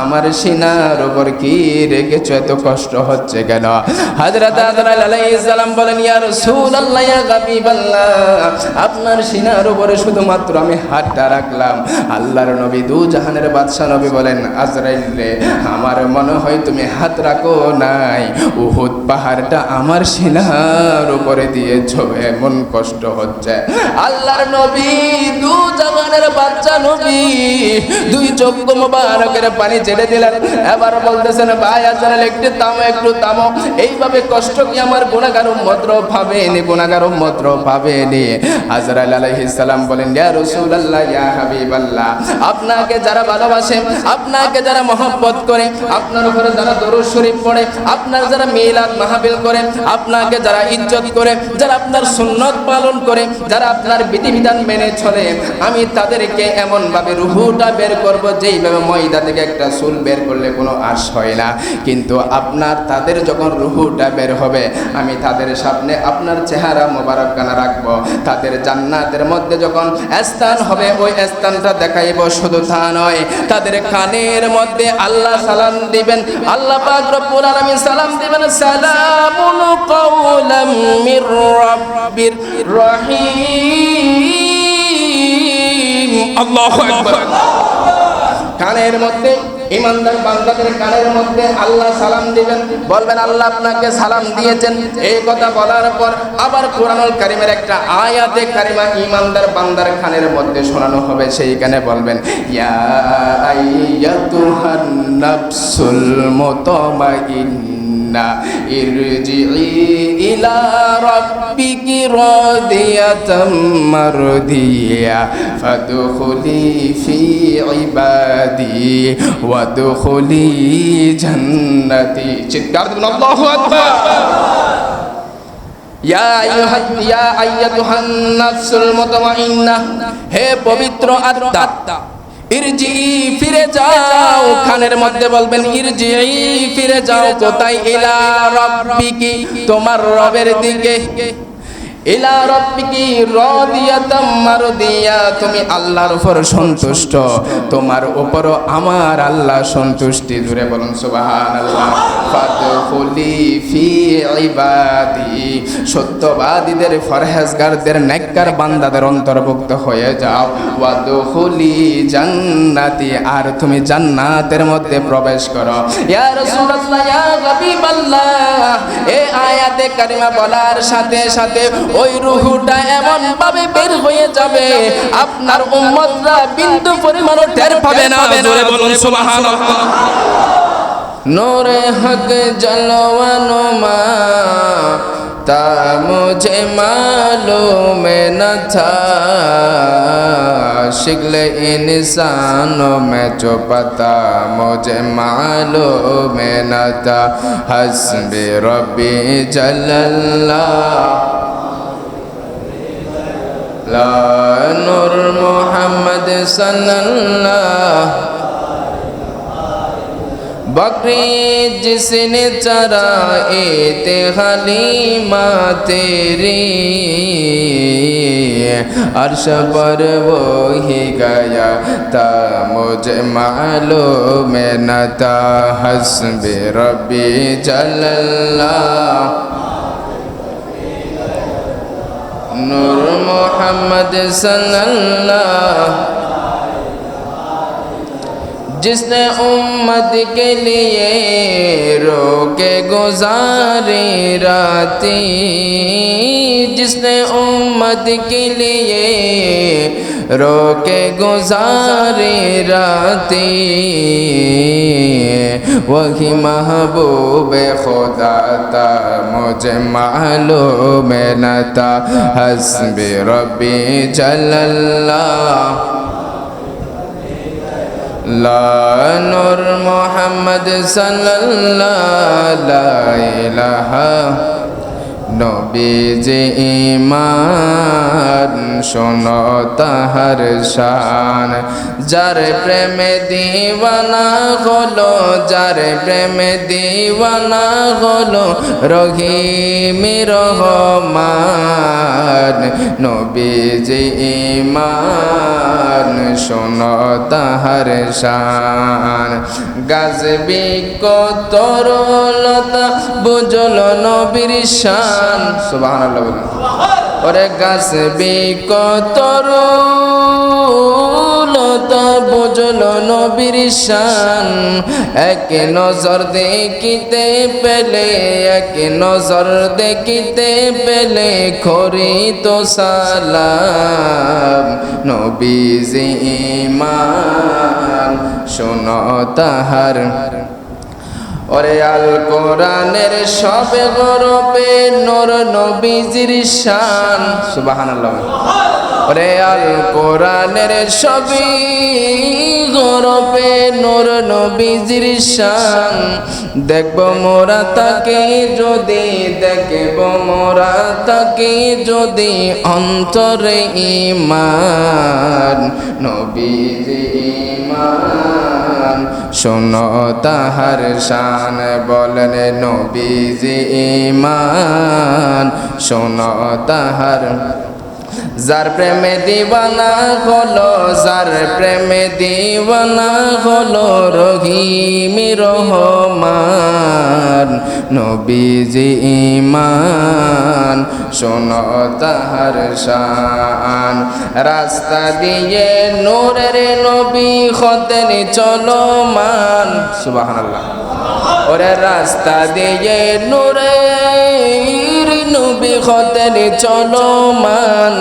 আমার সিনার উপর কি রেখেছো, এত কষ্ট হচ্ছে কেন? হযরত আজরাইল আলাইহিস সালাম বলেন, ইয়া রাসূলুল্লাহ, ইয়া হাবিবাল্লাহ, আপনার সিনার উপরে শুধুমাত্র আমি হাতটা রাখলাম। আল্লাহর নবী, দু জাহানের বাদশা নবী বলেন, আজরাইল রে, আমার মনে হয় তুমি হাত রাখো নাই, উহুদ পাহাড়টা আমার সিনার উপরে দিয়েছো, এমন কষ্ট হচ্ছে। আল্লাহর নবী, দু জাহানের বাদশা নবী, দুই চোখ মোবারকের পানি ছেড়ে দিলেন। এবার বলতেছেন, ভাই আজরাইল, একটু থামো, একটু থামো। এইভাবে কষ্ট কি আমার গুনাহগার উম্মতরা পাবেনি? গুনাহগার উম্মতরা পাবেনি? আজরাইল আলাইহিস সালাম বলেন, ইয়া রাসূলুল্লাহ, ইয়া হাবিবাল্লাহ, আপনাকে যারা ভালোবাসে, আপনাকে যারা মহব্বত করে, আপনার উপরে যারা দরুদ শরীফ পড়ে, আপনার যারা মিলাদ মাহফিল করে, আপনাকে যারা ইজ্জত করে, যারা আপনার সুন্নাত পালন করে, যারা আপনার বিধিবিধান মেনে চলে, আমি তাদেরকে এমন ভাবে রুহুটা বের করব যেইভাবে ময়দা থেকে একটা চুল বের করলে কোনো আঁশ হয় না। কিন্তু আপনার তাদের যখন রুহুটা বের হবে, আমি তাদের সামনে আপনার চেহারা মোবারকখানা রাখবো। তাদের জান্নাতের মধ্যে যখন স্থান হবে, ওই স্থানটা দেখাইব। শুধু তা নয়, তাদের কানের মধ্যে আল্লাহ সালাম দিবেন, আল্লাহ পাক রব্বুল আলামিন সালাম দিবেন, সালামুন কাওলাম মির রাব্বির রহিম। আল্লাহু আকবার। কানের মধ্যে, ইমানদার বান্দাদের কানের মধ্যে আল্লাহ সালাম দিবেন, বলবেন, আল্লাহ আপনাকে সালাম দিয়েছেন। এই কথা বলার পর আবার কোরআনুল কারীমের একটা আয়াতে কারিমা ইমানদার বান্দার কানের মধ্যে শোনানো হবে। সেইখানে বলবেন, ইয়া আইয়াতুহান নাফসুল মুতমাইন্না ইরজিই ইলা রাব্বিকি রাদিয়াতাম মারদিয়া ফাদখুলি ফি ইবাদি ওয়াদখুলি জান্নাতি। চিৎকার দিন, আল্লাহু আকবার। ইয়া আইয়াতুহান নাফসুল মুতমাইন্না, হে পবিত্র আত্মা, ইরজি, ফিরে যাও। কানের মধ্যে বলবেন, ইরজি, ফিরে যাও কোথায়? ইলা রাব্বিকি, তোমার রবের দিকে। ইলা রাব্বিকি রাদিয়াতাম মারদিয়া, তুমি আল্লাহর উপর সন্তুষ্ট, তোমার উপরও আমার আল্লাহ সন্তুষ্টি। জুড়ে বলুন সুবহানাল্লাহ। ফাদখুলি ফি ইবাদি, সত্যবাদীদের, ফরহেজগারদের, নেককার বান্দাদের অন্তর্ভুক্ত হয়ে যাও। ওয়াদখুলি জান্নাতি, আর তুমি জান্নাতের মধ্যে প্রবেশ করো। ইয়া রাসূলুল্লাহ, ইয়া হাবিবাল্লাহ, এই আয়াতে কারিমা বলার সাথে সাথে ওই রূহটা এমন ভাবে বের হয়ে যাবে, আপনার উম্মতরা বিন্দু পরিমাণও টের পাবে না। জোরে বলুন সুবহানাল্লাহ। নূরে হক জলওয়ানুমা তা মুঝে মালूम न था, शिकल इंसानों में जो पता मुझे मालूम न था, हस्बी रब्बी जल्लल्लाह ला नूर मोहम्मद सल्लल्लाह। बकरी जिसने चराए थे हलीमा तेरी, अर्श पर वो ही गया था मुझे मालूम न था, हस्बी रब्बी जल्लल्लाह नूर मोहम्मद सल्लल्लाह। जिसने उम्मत के लिए रोके गुजारी राती, जिसने उम्मत के लिए रोके गुजारी राती, वही महबूब खुदा था मुझे मालूम न था, हस्बी रब्बी जल्लल्लाह ला नूर मोहम्मद सल्लल्लाह ला इलाहा নবীজি ঈমান শোনো তাহার শান যার প্রেমে দিওয়ানা হলো যার প্রেমে দিওয়ানা হলো রহিম রহমান নবীজি ঈমান শোনো তাহার শান গাজবি কতরলতা বুঝল নবীর শান সুবহানাল্লাহ বলেন ওরে গাজবি কতরলতা বুঝল নবীর শান এক নজর দেখিতে পেলে এক নজর দেখিতে পেলে করি তো সালাম নবীজি ঈমান শোনো তাহার ওরে আল কোরআনের সবে গরবে নূর নবীজির শান সুবহানাল্লাহ ওরে আল কোরআনের সবে গরবে নূর নবীজির শান দেখব মোরা তাকে যদি দেখব মোরা তাকে যদি অন্তরে ঈমান নবীজি ঈমান শোনো তাহার শান বলেন নবীজি ঈমান শোনো তাহার যার প্রেমে দিওয়ানা হলো যার প্রেমে দিওয়ানা হলো রহিম রহমান নবীজি ঈমান শোনো তাহার শান রাস্তা দিয়ে নূরের নবী হতেন চলমান সুবহানাল্লাহ ওরে রাস্তা দিয়ে নূরের নবী হতেন চলমান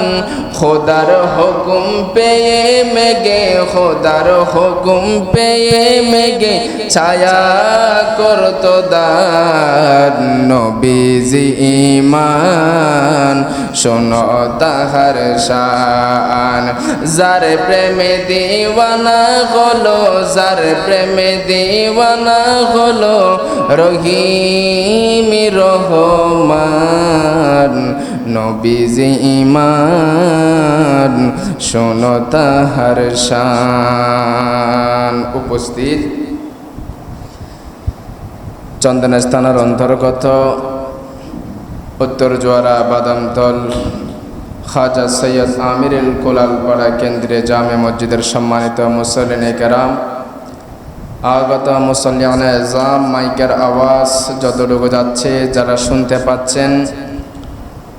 খোদার হুকুম পেয়ে মেঘে খোদার হুকুম পেয়ে মেঘে ছায়া করতো দার নবীজি ঈমান শোনো তাহার শান যার প্রেমে দিওয়ানা হলো যার প্রেমে দিওয়ানা হলো রহিম রহমান নবীজি ঈমান শোনো তাহার শান উপস্থিত চন্দনাইশ থানার অন্তর্গত উত্তর জোয়ারা বাদামতল খাজা সৈয়দ আমিরুল কোলালপাড়া কেন্দ্রীয় জামে মসজিদের সম্মানিত মুসল্লিনে কেরাম আগত মুসল্লিয়ানে জাম মাইকের আওয়াজ যতটুকু যাচ্ছে যারা শুনতে পাচ্ছেন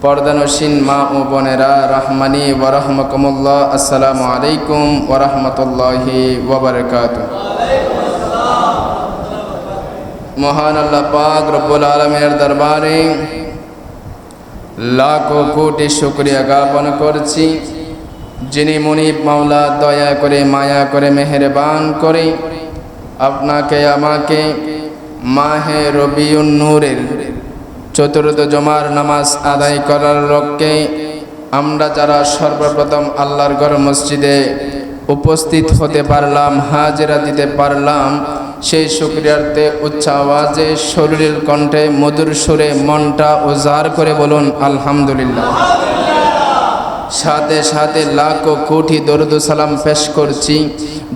পর্দানসীন মা ও বোনেরা রহমানি ওয়া রাহমাকুমুল্লাহ আসসালামু আলাইকুম ওয়া রাহমাতুল্লাহি ওয়া বারাকাতুহু মহান আল্লাহ পাক রব্বুল আলামিনের দরবারে লাখো কোটি শুকরিয়া জ্ঞাপন করছি যিনি মুনিব মাওলা দয়া করে মায়া করে মেহেরবান করে আপনাকে আমাকে মাহে রবিউন নূরের চতুর্থ জুমার নামাজ আদায় করার লক্ষ্যে আমরা যারা সর্বপ্রথম আল্লাহর ঘর মসজিদে উপস্থিত হতে পারলাম হাজিরা দিতে পারলাম সেই শুকরিয়ার্থে উচ্চ আওয়াজে শরীরের কণ্ঠে মধুর সুরে মনটা উজাড় করে বলুন আলহামদুলিল্লাহ সাথে সাথে লাখো কোটি দরুদ সালাম পেশ করছি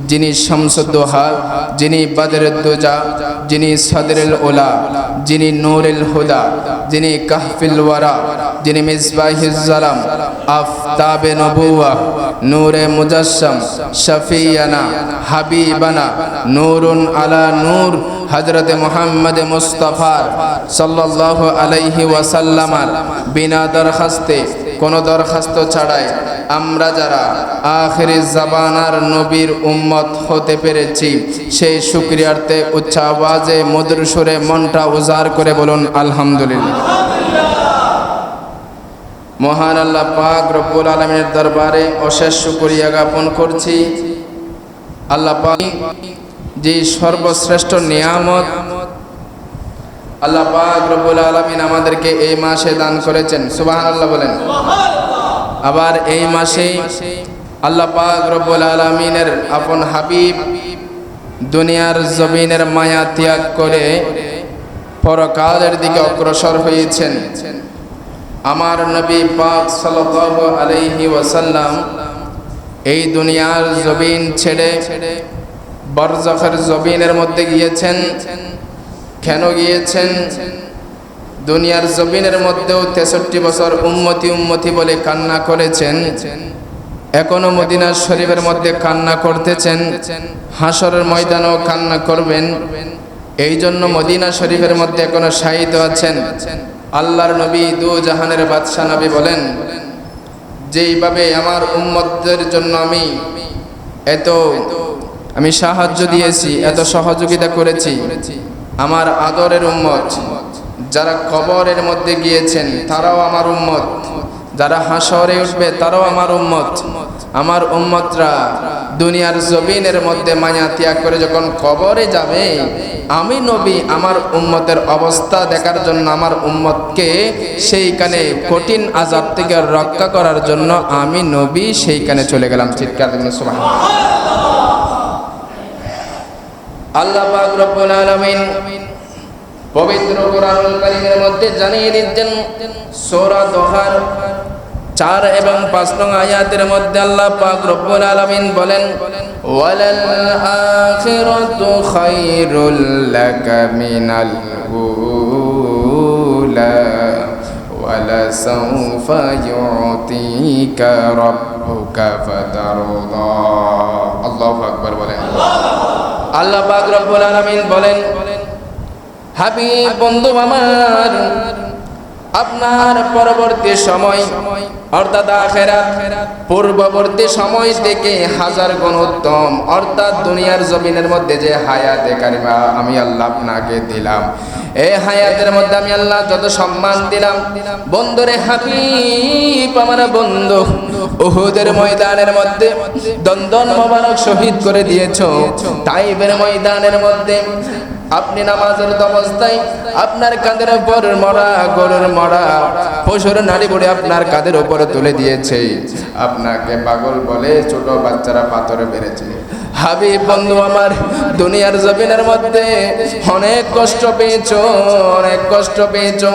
যিনি শামসুদ্দোহা যিনি বদরুদ দুজা যিনি সদরুল উলা যিনি নূরুল হুদা যিনি কাহফিল ওয়ারা যিনি মিসবাহিজ জালাম আফতাবে নবুওয়া নূরে মুজাসসাম শফিয়ানা হাবিবানা নূরুন আলা নূর হযরত মুহাম্মদ মুস্তাফা সাল্লাল্লাহু আলাইহি ওয়াসাল্লামার বিনা দরখাস্তে কোন দরখাস্ত ছাড়াই আমরা যারা আখিরি জামানার নবীর উম্মত হতে পেরেছি সেই শুকরিয়ার্থে উচ্চ আওয়াজে মধুর সুরে মনটা উজাড় করে বলুন আলহামদুলিল্লাহ মহান আল্লাহ পাক রব্বুল আলামিনের দরবারে অশেষ শুকরিয়া জ্ঞাপন করছি আল্লাহ পাক যে সর্বশ্রেষ্ঠ নিয়ামত আল্লাহ পাক রব্বুল আলামিন আমাদেরকে এই মাসে দান করেছেন সুবহানাল্লাহ বলেন আবার এই মাসে আল্লাহ পাক রব্বুল আলামিনের আপন হাবিব দুনিয়ার জমিনের মায়া ত্যাগ করে পরকালের দিকে অগ্রসর হয়েছেন আমার নবী পাক সাল্লাল্লাহু আলাইহি ওয়াসাল্লাম এই দুনিয়ার জমিন ছেড়ে বরজাখের জমিনের মধ্যে গিয়েছেন। কেন গিয়েছেন? দুনিয়ার জমিনের মধ্যেও 63 বছর উম্মতি উম্মতি বলে কান্না করেছেন, এখনো মদিনা শরীফের মধ্যে কান্না করতেছেন, হাসরের ময়দানেও কান্না করবেন। এই জন্য মদিনা শরীফের মধ্যে এখনো শাহিদ আছেন। আল্লাহর নবী দু জাহানের বাদশা নবী বলেন, যেইভাবে আমার উম্মতদের জন্য আমি সাহায্য দিয়েছি, এত সহযোগিতা করেছি, আমার আদরের উম্মত যারা কবরের মধ্যে গিয়েছেন তারাও আমার উম্মত, যারা হাসরে উঠবে তারাও আমার উম্মত। আমার উম্মতরা দুনিয়ার জমিনের মধ্যে মায়া ত্যাগ করে যখন কবরে যাবে, আমি নবী আমার উম্মতের অবস্থা দেখার জন্য, আমার উম্মতকে সেইখানে কঠিন আযাব থেকে রক্ষা করার জন্য আমি নবী সেইখানে চলে গেলাম। চিৎকার দিন সুবহানাল্লাহ। আল্লাহ পাক রব্বুল আলামিন পবিত্র কোরআনুল কারীমের মধ্যে জানিয়ে দিচ্ছেন, সূরা দোহার 4 এবং 5 নং আয়াতের মধ্যে আল্লাহ পাক রব্বুল আলামিন বলেন, ওয়ালাল আখিরাতু খায়রুল লাকা মিনাল উলা ওয়ালা সাওফা ইউতিকা রাব্বুকা ফাতারদা। আল্লাহু আকবার বলেন। আল্লাহ পাক রব্বুল আলামিন বলেন, হাবিব বন্ধু আমার, আপনার পরবর্তী সময় অর্থাৎ আখিরাত পূর্ববর্তী সময় থেকে 1000 গুণ উত্তম, অর্থাৎ দুনিয়ার জমিনের মধ্যে যে হায়াতে কারিমা আমি আল্লাহ আপনাকে দিলাম, এই হায়াতের মধ্যে আমি আল্লাহ যত সম্মান দিলাম, বন্ধুরে হাবিব আমার বন্ধু উহুদের ময়দানের মধ্যে দন্দন মোবারক শহীদ করে দিয়েছো, তাইফের ময়দানের মধ্যে আপনি নামাজের অবস্থায় আপনার কাঁধের উপর মরা গরুর মরা পশুর নাড়ি বুড়ি আপনার কাঁধের উপরে তুলে দিয়েছে, আপনাকে পাগল বলে ছোট বাচ্চারা পাথরে মেরেছে। হাবিব বন্ধু আমার, দুনিয়ার জমিনের মধ্যে অনেক কষ্ট পেয়েছো, অনেক কষ্ট পেয়েছো।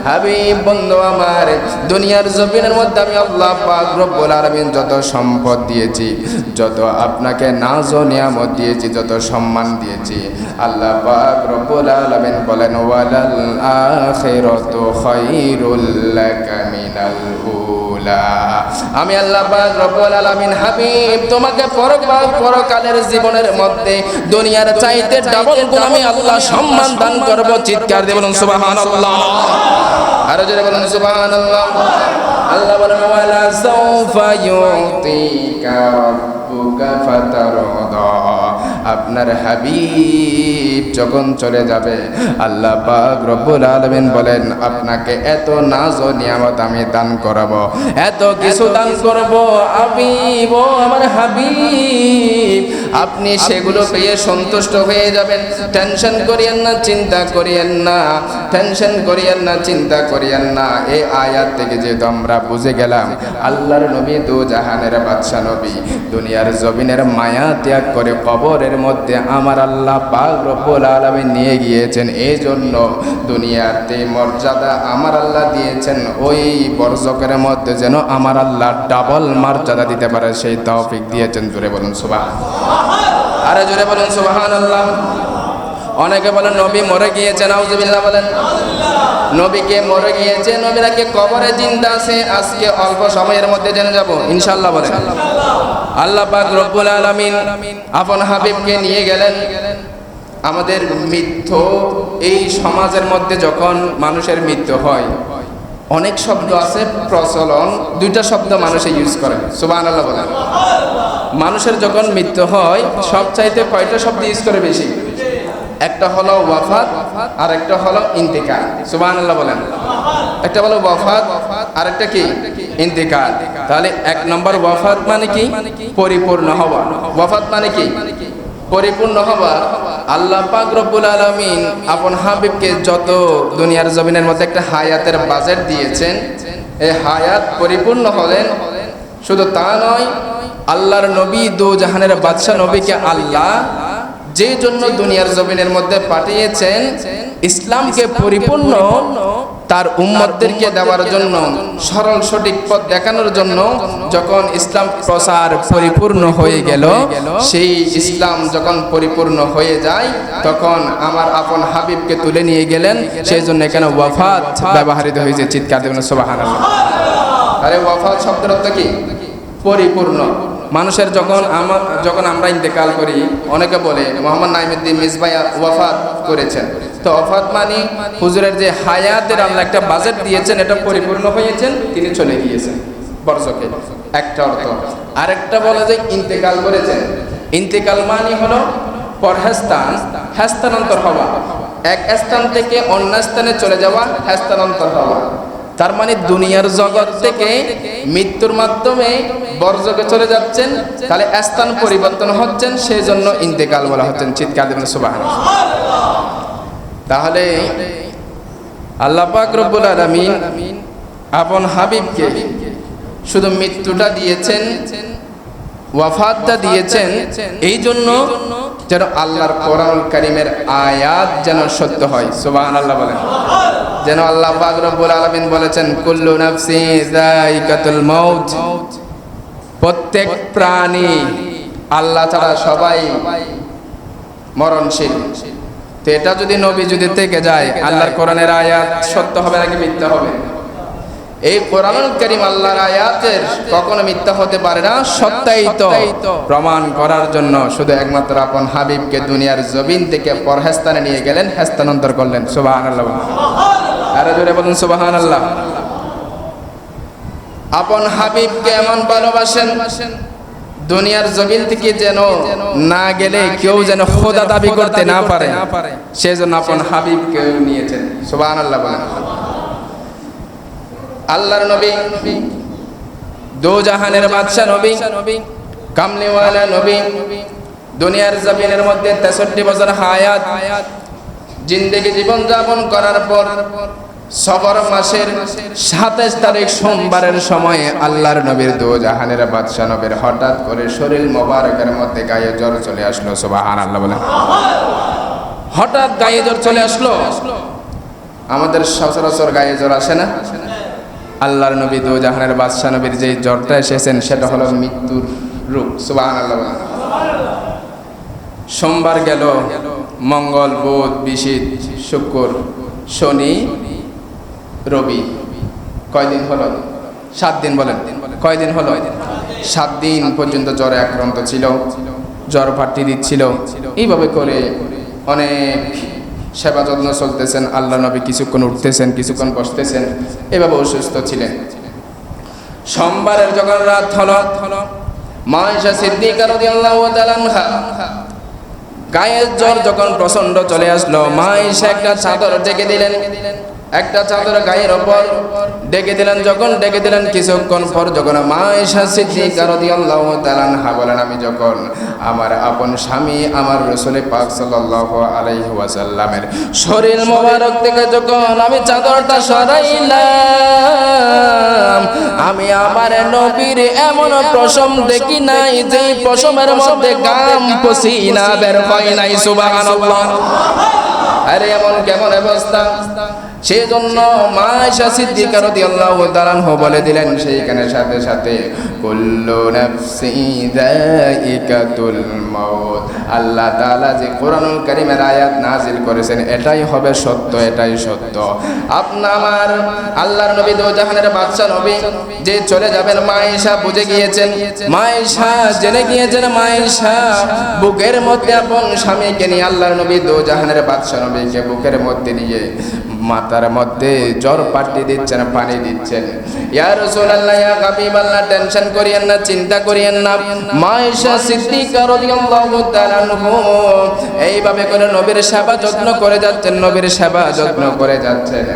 হাবিব বন্ধু আমার, দুনিয়ার জমিনের মধ্যে আমি আল্লাহ পাক রব্বুল আলামিন যত সম্পদ দিয়েছি, যত আপনাকে নাজ ও নিয়ামত দিয়েছি, যত সম্মান দিয়েছি, আল্লাহ পাক রব্বুল আলামিন বলেন, ওয়ালাল আখিরাতু খায়রুল লাকা মিনাল উলা। আমি আল্লাহ পাক রব্বুল আলামিন হাবিব তোমাকে পরকালের জীবনের মধ্যে দুনিয়ার চাইতে ডাবল গুণ আমি আল্লাহ সম্মান দান করব। চিৎকার দিয়ে বলুন সুবহানাল্লাহ, আর জোরে বলুন সুবহানাল্লাহ। আল্লাহ বলেন, ওয়ালা সাওফা ইউতিকা রাব্বুকা ফাতারদা। আপনার হাবিব যখন চলে যাবে, আল্লাহ পাক রব্বুল আলামিন বলেন, আপনাকে এত নাজ ও নিয়ামত আমি দান করব, এত কিছু দান করব হাবিব, ও আমার হাবিব, আপনি সেগুলো পেয়ে সন্তুষ্ট হয়ে যাবেন। টেনশন করিয়েন না, চিন্তা করিয়েন না, টেনশন করিয়েন না, চিন্তা করিয়েন না। এই আয়াত থেকে যেহেতু আমরা বুঝে গেলাম আল্লাহর নবী দু জাহানের বাদশা নবী দুনিয়ার জমিনের মায়া ত্যাগ করে কবরের মধ্যে আমার আল্লাহ পাক রব্বুল আলামিন নিয়ে গিয়েছেন। এই জন্য দুনিয়াতে মর্যাদা আমার আল্লাহ দিয়েছেন, ওই বরজকের মধ্যে যেন আমার আল্লাহ ডাবল মর্যাদা দিতে পারে সেই তৌফিক দিয়েছেন। জোরে বলুন সুবহানাল্লাহ, আরে জোরে বলুন সুবহানাল্লাহ। অনেকে বলেন নবী মরে গিয়েছে, নাউজুবিল্লাহ বলেন। নবীকে মরে গিয়েছে, নবীরাকে কবরে জিন্দা আছে, আজকে অল্প সময়ের মধ্যে জেনে যাব ইনশাআল্লাহ বলেন। আল্লাহ পাক রব্বুল আলামিন আপন হাবিবকে নিয়ে গেলেন। আমাদের মৃত্যু এই সমাজের মধ্যে যখন মানুষের মৃত্যু হয়, অনেক শব্দ আছে প্রচলন, দুইটা শব্দ মানুষে ইউজ করে, সুবহানাল্লাহ বলেন। মানুষের যখন মৃত্যু হয় সবচাইতে কয়টা শব্দ ইউজ করে বেশি? একটা হলো ওয়াফাত আর একটা হলো ইন্তেকাল, সুবহানাল্লাহ বলেন। একটা হলো ওয়াফাত আর একটা কি? ইন্তেকাল। তাহলে 1 নম্বর ওয়াফাত মানে কি? পরিপূর্ণ হওয়া। ওয়াফাত মানে কি? পরিপূর্ণ হওয়া। আল্লাহ পাক রব্বুল আলামিন আপন হাবিবকে যত দুনিয়ার জমিনের মধ্যে একটা হায়াতের বাজেট দিয়েছেন, এই হায়াত পরিপূর্ণ হলেন। শুধু তা নয়, আল্লাহর নবী দু জাহানের বাদশা নবীকে আল্লাহ যে জন্য দুনিয়ার জমিনের মধ্যে পাঠিয়েছেন, ইসলামকে পরিপূর্ণ তার উম্মতদেরকে দেওয়ার জন্য, সরল সঠিক পথ দেখানোর জন্য যখন ইসলাম প্রচার পরিপূর্ণ হয়ে গেল, সেই ইসলাম যখন পরিপূর্ণ হয়ে যায় তখন আমার আপন হাবিবকে তুলে নিয়ে গেলেন। সেই জন্য এখানে ওয়াফাত ব্যবহৃত হয়েছে। চিৎকার দেবেন সুবহানাল্লাহ। আরে ওয়াফাত শব্দের অর্থ কি? পরিপূর্ণ। মানুষের যখন আমরা ইন্তেকাল করি, অনেকে বলে মোহাম্মদ নাইমুদ্দিন মিসবাহ ওয়াফাত করেছেন। তো ওয়াফাত মানে হুজুরের যে হায়াতের আল্লাহ একটা বাজেট দিয়েছেন, এটা পরিপূর্ণ হয়েছেন, তিনি চলে গিয়েছেন বরজকে, একটা অর্থ। আরেকটা বলে যে ইন্তেকাল করেছেন। ইন্তেকাল মানে হলো হস্তান্তর হওয়া, এক স্থান থেকে অন্য স্থানে চলে যাওয়া, হস্তান্তর হওয়া। তার মানে দুনিয়ার জগৎ থেকে মৃত্যুর মাধ্যমে বরজকে চলে যাচ্ছেন, তাহলে স্থান পরিবর্তন হচ্ছেন, সেই জন্য ইন্তেকাল বলা হচ্ছেন। চিৎকার দেবেন সুবহানাল্লাহ। তাহলে আল্লাহ পাক রব্বুল আলামিন আপন হাবিবকে শুধু মৃত্যুটা দিয়েছেন, ওয়াফাতটা দিয়েছেন, এই জন্য যেন আল্লাহর কোরআনুল কারীমের আয়াত যেন সত্য হয়। সুবহানাল্লাহ বলেন। যেন আল্লাহ পাক রব্বুল আলামিন বলেছেন, কুল্লু নাফসি যায়িকাতুল মাউত, প্রত্যেক প্রাণী আল্লাহ ছাড়া সবাই মরণশীল। তো এটা যদি নবী যদি থেকে যায়, আল্লাহর কোরআনের আয়াত সত্য হবে নাকি মিথ্যা হবে? এই কোরআনুল কারীম আল্লাহর আয়াতের কখনো মিথ্যা হতে পারে না। সত্যায়িত প্রমাণ করার জন্য শুধু একমাত্র আপন হাবিবকে দুনিয়ার জমিন থেকে পরস্থানে নিয়ে গেলেন, হস্তান্তর করলেন। সুবহানাল্লাহ। আরে জোরে বলুন সুবহানাল্লাহ। আপন হাবিবকে এমন ভালোবাসেন, দুনিয়ার জমিন থেকে যেন না গেলে কেউ যেন খোদা দাবি করতে না পারে, সেজন্য আপন হাবিবকে নিয়েছেন। সুবহানাল্লাহ বলেন। আল্লাহর নবী, দো জাহানের বাদশা নবী, কামলিওয়ালা নবী, দুনিয়ার জমিনের মধ্যে 63 বছর হায়াত জিন্দেগি জীবন যাপন করার পর সফর মাসের 27 তারিখ সোমবারের সময় আল্লাহর নবীর, দো জাহানের বাদশা নবীর হঠাৎ করে শরীর মোবারকের মধ্যে গায়ে জ্বর চলে আসলো। সুবহানাল্লাহ বলেন। হঠাৎ গায়ে জ্বর চলে আসলো। আমাদের সচরাচর গায়ে জ্বর আসে না? আল্লাহর নবী, দো জাহানের বাদশা নবীর যে জ্বরটা এসেছেন সেটা হলো মৃত্যুর রূপ। সুবহানাল্লাহ। সোমবার গেল, মঙ্গল, বুধ, বৃহস্পতি, শুক্র, শনি, রবি, কয়দিন হলো? 7 দিন। বলেন কয়দিন হলো? 7 দিন পর্যন্ত জ্বরে আক্রান্ত ছিল, জ্বর পাটি দিচ্ছিল। এইভাবে করে অনেক সেবা যত্ন চলতেছেন। আল্লাহ নবী কিছুক্ষণ উঠতেছেন, কিছুক্ষণ বসতেছেন, এভাবে অসুস্থ ছিলেন। সোমবারের যখন রাত হলো, মা আয়েশা সিদ্দিকা রাদিয়াল্লাহু তাআলা আনহা গায়ের জ্বর যখন প্রচন্ড চলে আসলো, মা আয়েশা একটা চাদর ডেকে দিলেন, একটা চাদর গায়ের ওপর ডেকে দিলেন। যখন ডেকে দিলেন, কিছুক্ষণ পর যখন মা আয়েশা সিদ্দিকা রাদিয়াল্লাহু তাআলা আনহা বলেন, আমি যখন আমার আপন স্বামী আমার রাসূল পাক সাল্লাল্লাহু আলাইহি ওয়াসাল্লামের শরীর মোবারক থেকে যখন আমি চাদরটা সরাইলাম, আমি আমার নবীর এমন পশম দেখি নাই যে পশমের মধ্যে গাম পসিনা বের হয় নাই। সুবহানাল্লাহ। আরে এমন কেমন অবস্থা! সেজন্য মা আয়েশা সিদ্দিকা রাদিয়াল্লাহু তাআলা আনহা বলে দিলেন সেইখানে সাথে সাথে, কুল্লু নাফসি যায়িকাতুল মাউত। আল্লাহ তাআলা যে কোরআনুল কারীমের আয়াত নাযিল করেছেন এটাই হবে সত্য, এটাই সত্য। আমার আল্লাহর নবী, দো জাহানের বাদশা নবী যে চলে যাবেন, মা আয়েশা বুঝে গিয়েছেন, মা আয়েশা জেনে গিয়েছেন। মা আয়েশা বুকের মধ্যে আপন স্বামীকে নিয়ে, আল্লাহর নবী দো জাহানের বাদশা নবীকে বুকের মধ্যে নিয়ে মাথার মধ্যে জ্বর পাটি দিচ্ছেন, পানি দিচ্ছেন। ইয়া রাসূলুল্লাহ, ইয়া হাবিবাল্লাহ, টেনশন করিয়েন না, চিন্তা করিয়েন না। মা আয়েশা সিদ্দিকা রাদিয়াল্লাহু তাআলা আনহা এইভাবে করে নবীর সেবা যত্ন করে যাচ্ছেন, নবীর সেবা যত্ন করে যাচ্ছেন।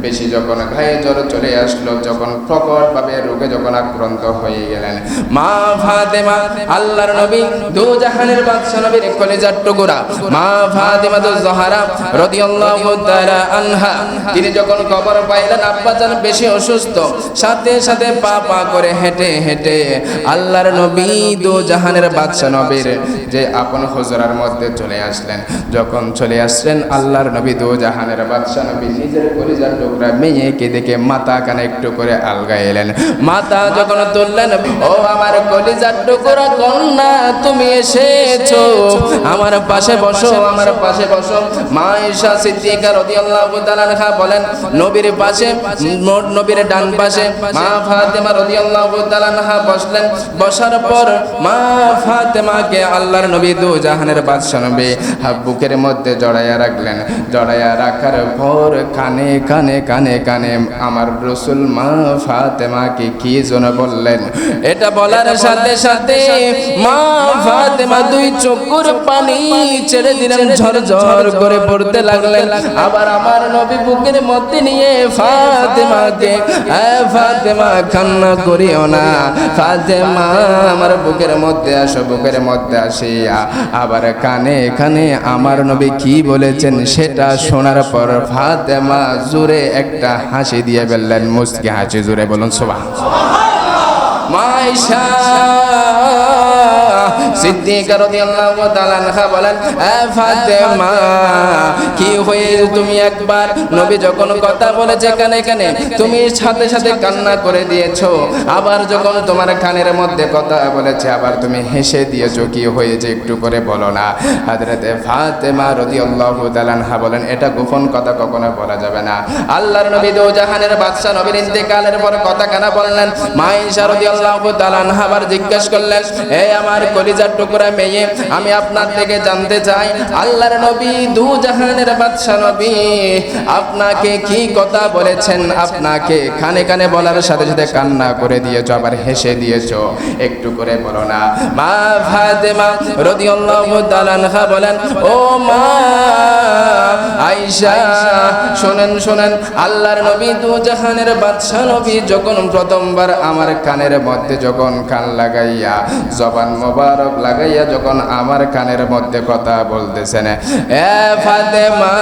বেশি যখন গায়ে জ্বর চলে আসলো, যখন প্রকটভাবে রোগে যখন আক্রান্ত হয়ে গেলেন, মা ফাতেমা আল্লাহর নবী দু জাহানের বাদশা নবীর কলিজার টুকরা মা ফাতেমা জোহরা রাদিয়াল্লাহু তাআলা আনহা, তিনি যখন খবর পাইলেন আব্বাজান বেশি অসুস্থ, সাথে সাথে পা পা করে হেঁটে হেঁটে আল্লাহর নবী দু জাহানের বাদশা নবীর যে আপন হুজরার মধ্যে চলে আসলেন। যখন চলে আসলেন আল্লাহর নবী দু জাহানের বাদশা নবী নিজের কলিজার টুকরা মেয়েকে দেখে মাথা কানে একটু করে আলগাইলেন। মাথা যখন তুললেন, ও আমার কলিজার টুকরা কন্যা, তুমি এসেছো, আমার পাশে বসো, আমার পাশে বসো। মা আয়েশা সিদ্দিকা রাদিয়াল্লাহু তাআলা আনহা বলেন, নবীর পাশে, নবীর ডান পাশে মা ফাতেমা রাদিয়াল্লাহু তাআলা আনহা বসলেন। বসার পর মা ফাতেমাকে আল্লাহর নবী দু জাহানের বাদশা নবী বুকের মধ্যে জড়াইয়া রাখলেন। জড়াইয়া রাখার পর কানে কানে কানে কানে আমার রাসূল মা ফাতেমাকে কি যেন বললেন। এটা বলার সাথে সাথে মা ফাতেমা দুই চোখের পানি ছেড়ে দিলেন, ঝরঝর করে পড়তে লাগলেন। আবার আমার নবী বুকের মধ্যে নিয়ে ফাতেমাকে, ফাতেমা কান্না করিও না, ফাতেমা আমার বুকের মধ্যে আসো, বুকের মধ্যে আসিয়া আবার কানে কানে আমার নবী কি বলেছেন সেটা শোনার পর ফাতেমা জোরে একটা হাসি দিয়ে বললেন, মুস্কি হাসি, জোরে বলুন সুবহানাল্লাহ। মা আয়েশা সিদ্দিকা রাদিয়াল্লাহু তাআলা আনহা বলেন, ফাতেমা কি হয়ে তুমি একবার নবী যখন কথা বলেছে কানে কানে তুমি সাথে সাথে কান্না করে দিয়েছো, আবার যখন তোমার কানের মধ্যে কথা বলেছে আবার তুমি হেসে দিয়েছো, কি হয়েছে একটু করে বলো না। হযরতে ফাতেমা রাদিয়াল্লাহু তাআলা আনহা বলেন, এটা গোপন কথা কখনো বলা যাবে না। আল্লাহর নবী দু জাহানের বাদশা নবীর ইন্তেকালের পর কথা কেন বললেন? মা আয়েশা রাদিয়াল্লাহু তাআলা আনহা আবার জিজ্ঞেস করলেন, হে আমার কলিজার টুকরা মেয়ে, আমি আপনার থেকে জানতে চাই আল্লাহর নবী দু জাহানের বাদশা নবী আপনাকে কি কথা বলেছেন? আপনাকে কানে কানে বলার সাথে সাথে কান্না করে দিয়েছো, আবার হেসে দিয়েছো, একটু করে বলো না। মা ফাতেমা রাদিয়াল্লাহু তাআলা আনহা বলেন, ও মা আয়েশা, শুনেন শুনেন, আল্লাহর নবী দু জাহানের বাদশা নবী যখন প্রথমবার আমার কানের মধ্যে যখন কান লাগাইয়া, জবান মোবারক লাগাইয়া যখন আমার কানের মধ্যে কথা বলতেছেন, এ ফাতেমা,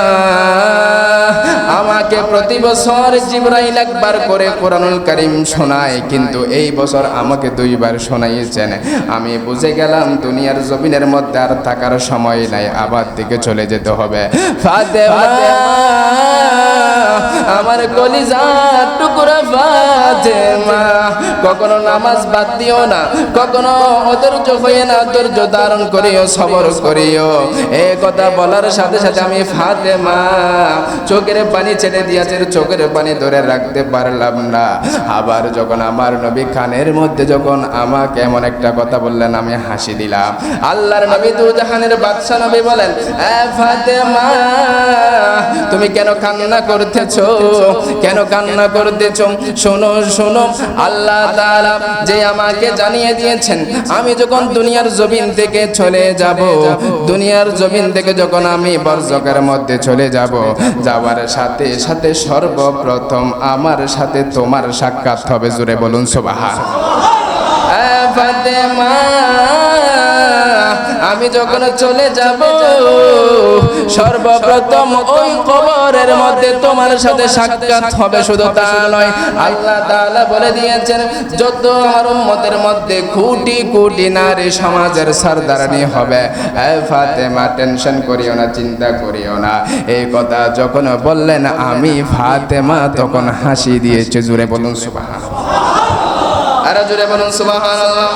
আমাকে প্রতি বছর জিবরাইল একবার করে কোরআনুল কারীম শোনায়, কিন্তু এই বছর আমাকে দুইবার শোনাইয়েছেন। আমি বুঝে গেলাম দুনিয়ার জমিনের মধ্যে আর থাকার সময় নাই, আবার দিকে চলে যেতে হবে। ফাতেমা, আমার কলিজার টুকরা ফাতেমা, কখনো নামাজ বাদ দিও না, কখনো অধৈর্য হয়ে না, ধৈর্য ধারণ করিও, সবর করিও। এই কথা বলার সাথে সাথে আমি ফাতেমা চোখের পানি ছেড়ে দিয়েছে, চোখের পানি ধরে রাখতে পারলাম না। আবার যখন আমার নবী কানের মধ্যে যখন আমাকে এমন একটা কথা বললেন, আমি হাসি দিলাম। আল্লাহর নবী দু জাহানের বাদশা নবী বলেন, এ ফাতেমা, তুমি কেন কান্না করতেছো? কেন কান্না করতেছো? শোনো শোনো, আল্লাহ তাআলা যে আমাকে জানিয়ে দিয়েছেন আমি যখন দুনিয়ার জমিন থেকে চলে যাব, দুনিয়ার জমিন থেকে যখন আমি বরজখের মধ্যে চলে যাব, যাওয়ার সাথে সাথে সর্বপ্রথম আমার সাথে তোমার সাক্ষাৎ হবে। জোরে বলুন সুবহানাল্লাহ। ফাতেমা, আমি যখন চলে যাব সর্বপ্রথম ওই কবরের মধ্যে তোমার সাথে সাক্ষাৎ হবে। শুধু তা নয়, আল্লাহ তাআলা বলে দিয়েছেন যত আমার উম্মতের মধ্যে কোটি কোটি নারী সমাজের সরদারানি হবে। এ ফাতেমা, টেনশন করিও না, চিন্তা করিও না। এই কথা যখন বললেন আমি ফাতেমা তখন হাসি দিয়েছে। জোরে বলুন সুবহানাল্লাহ। আরে জোরে বলুন সুবহানাল্লাহ।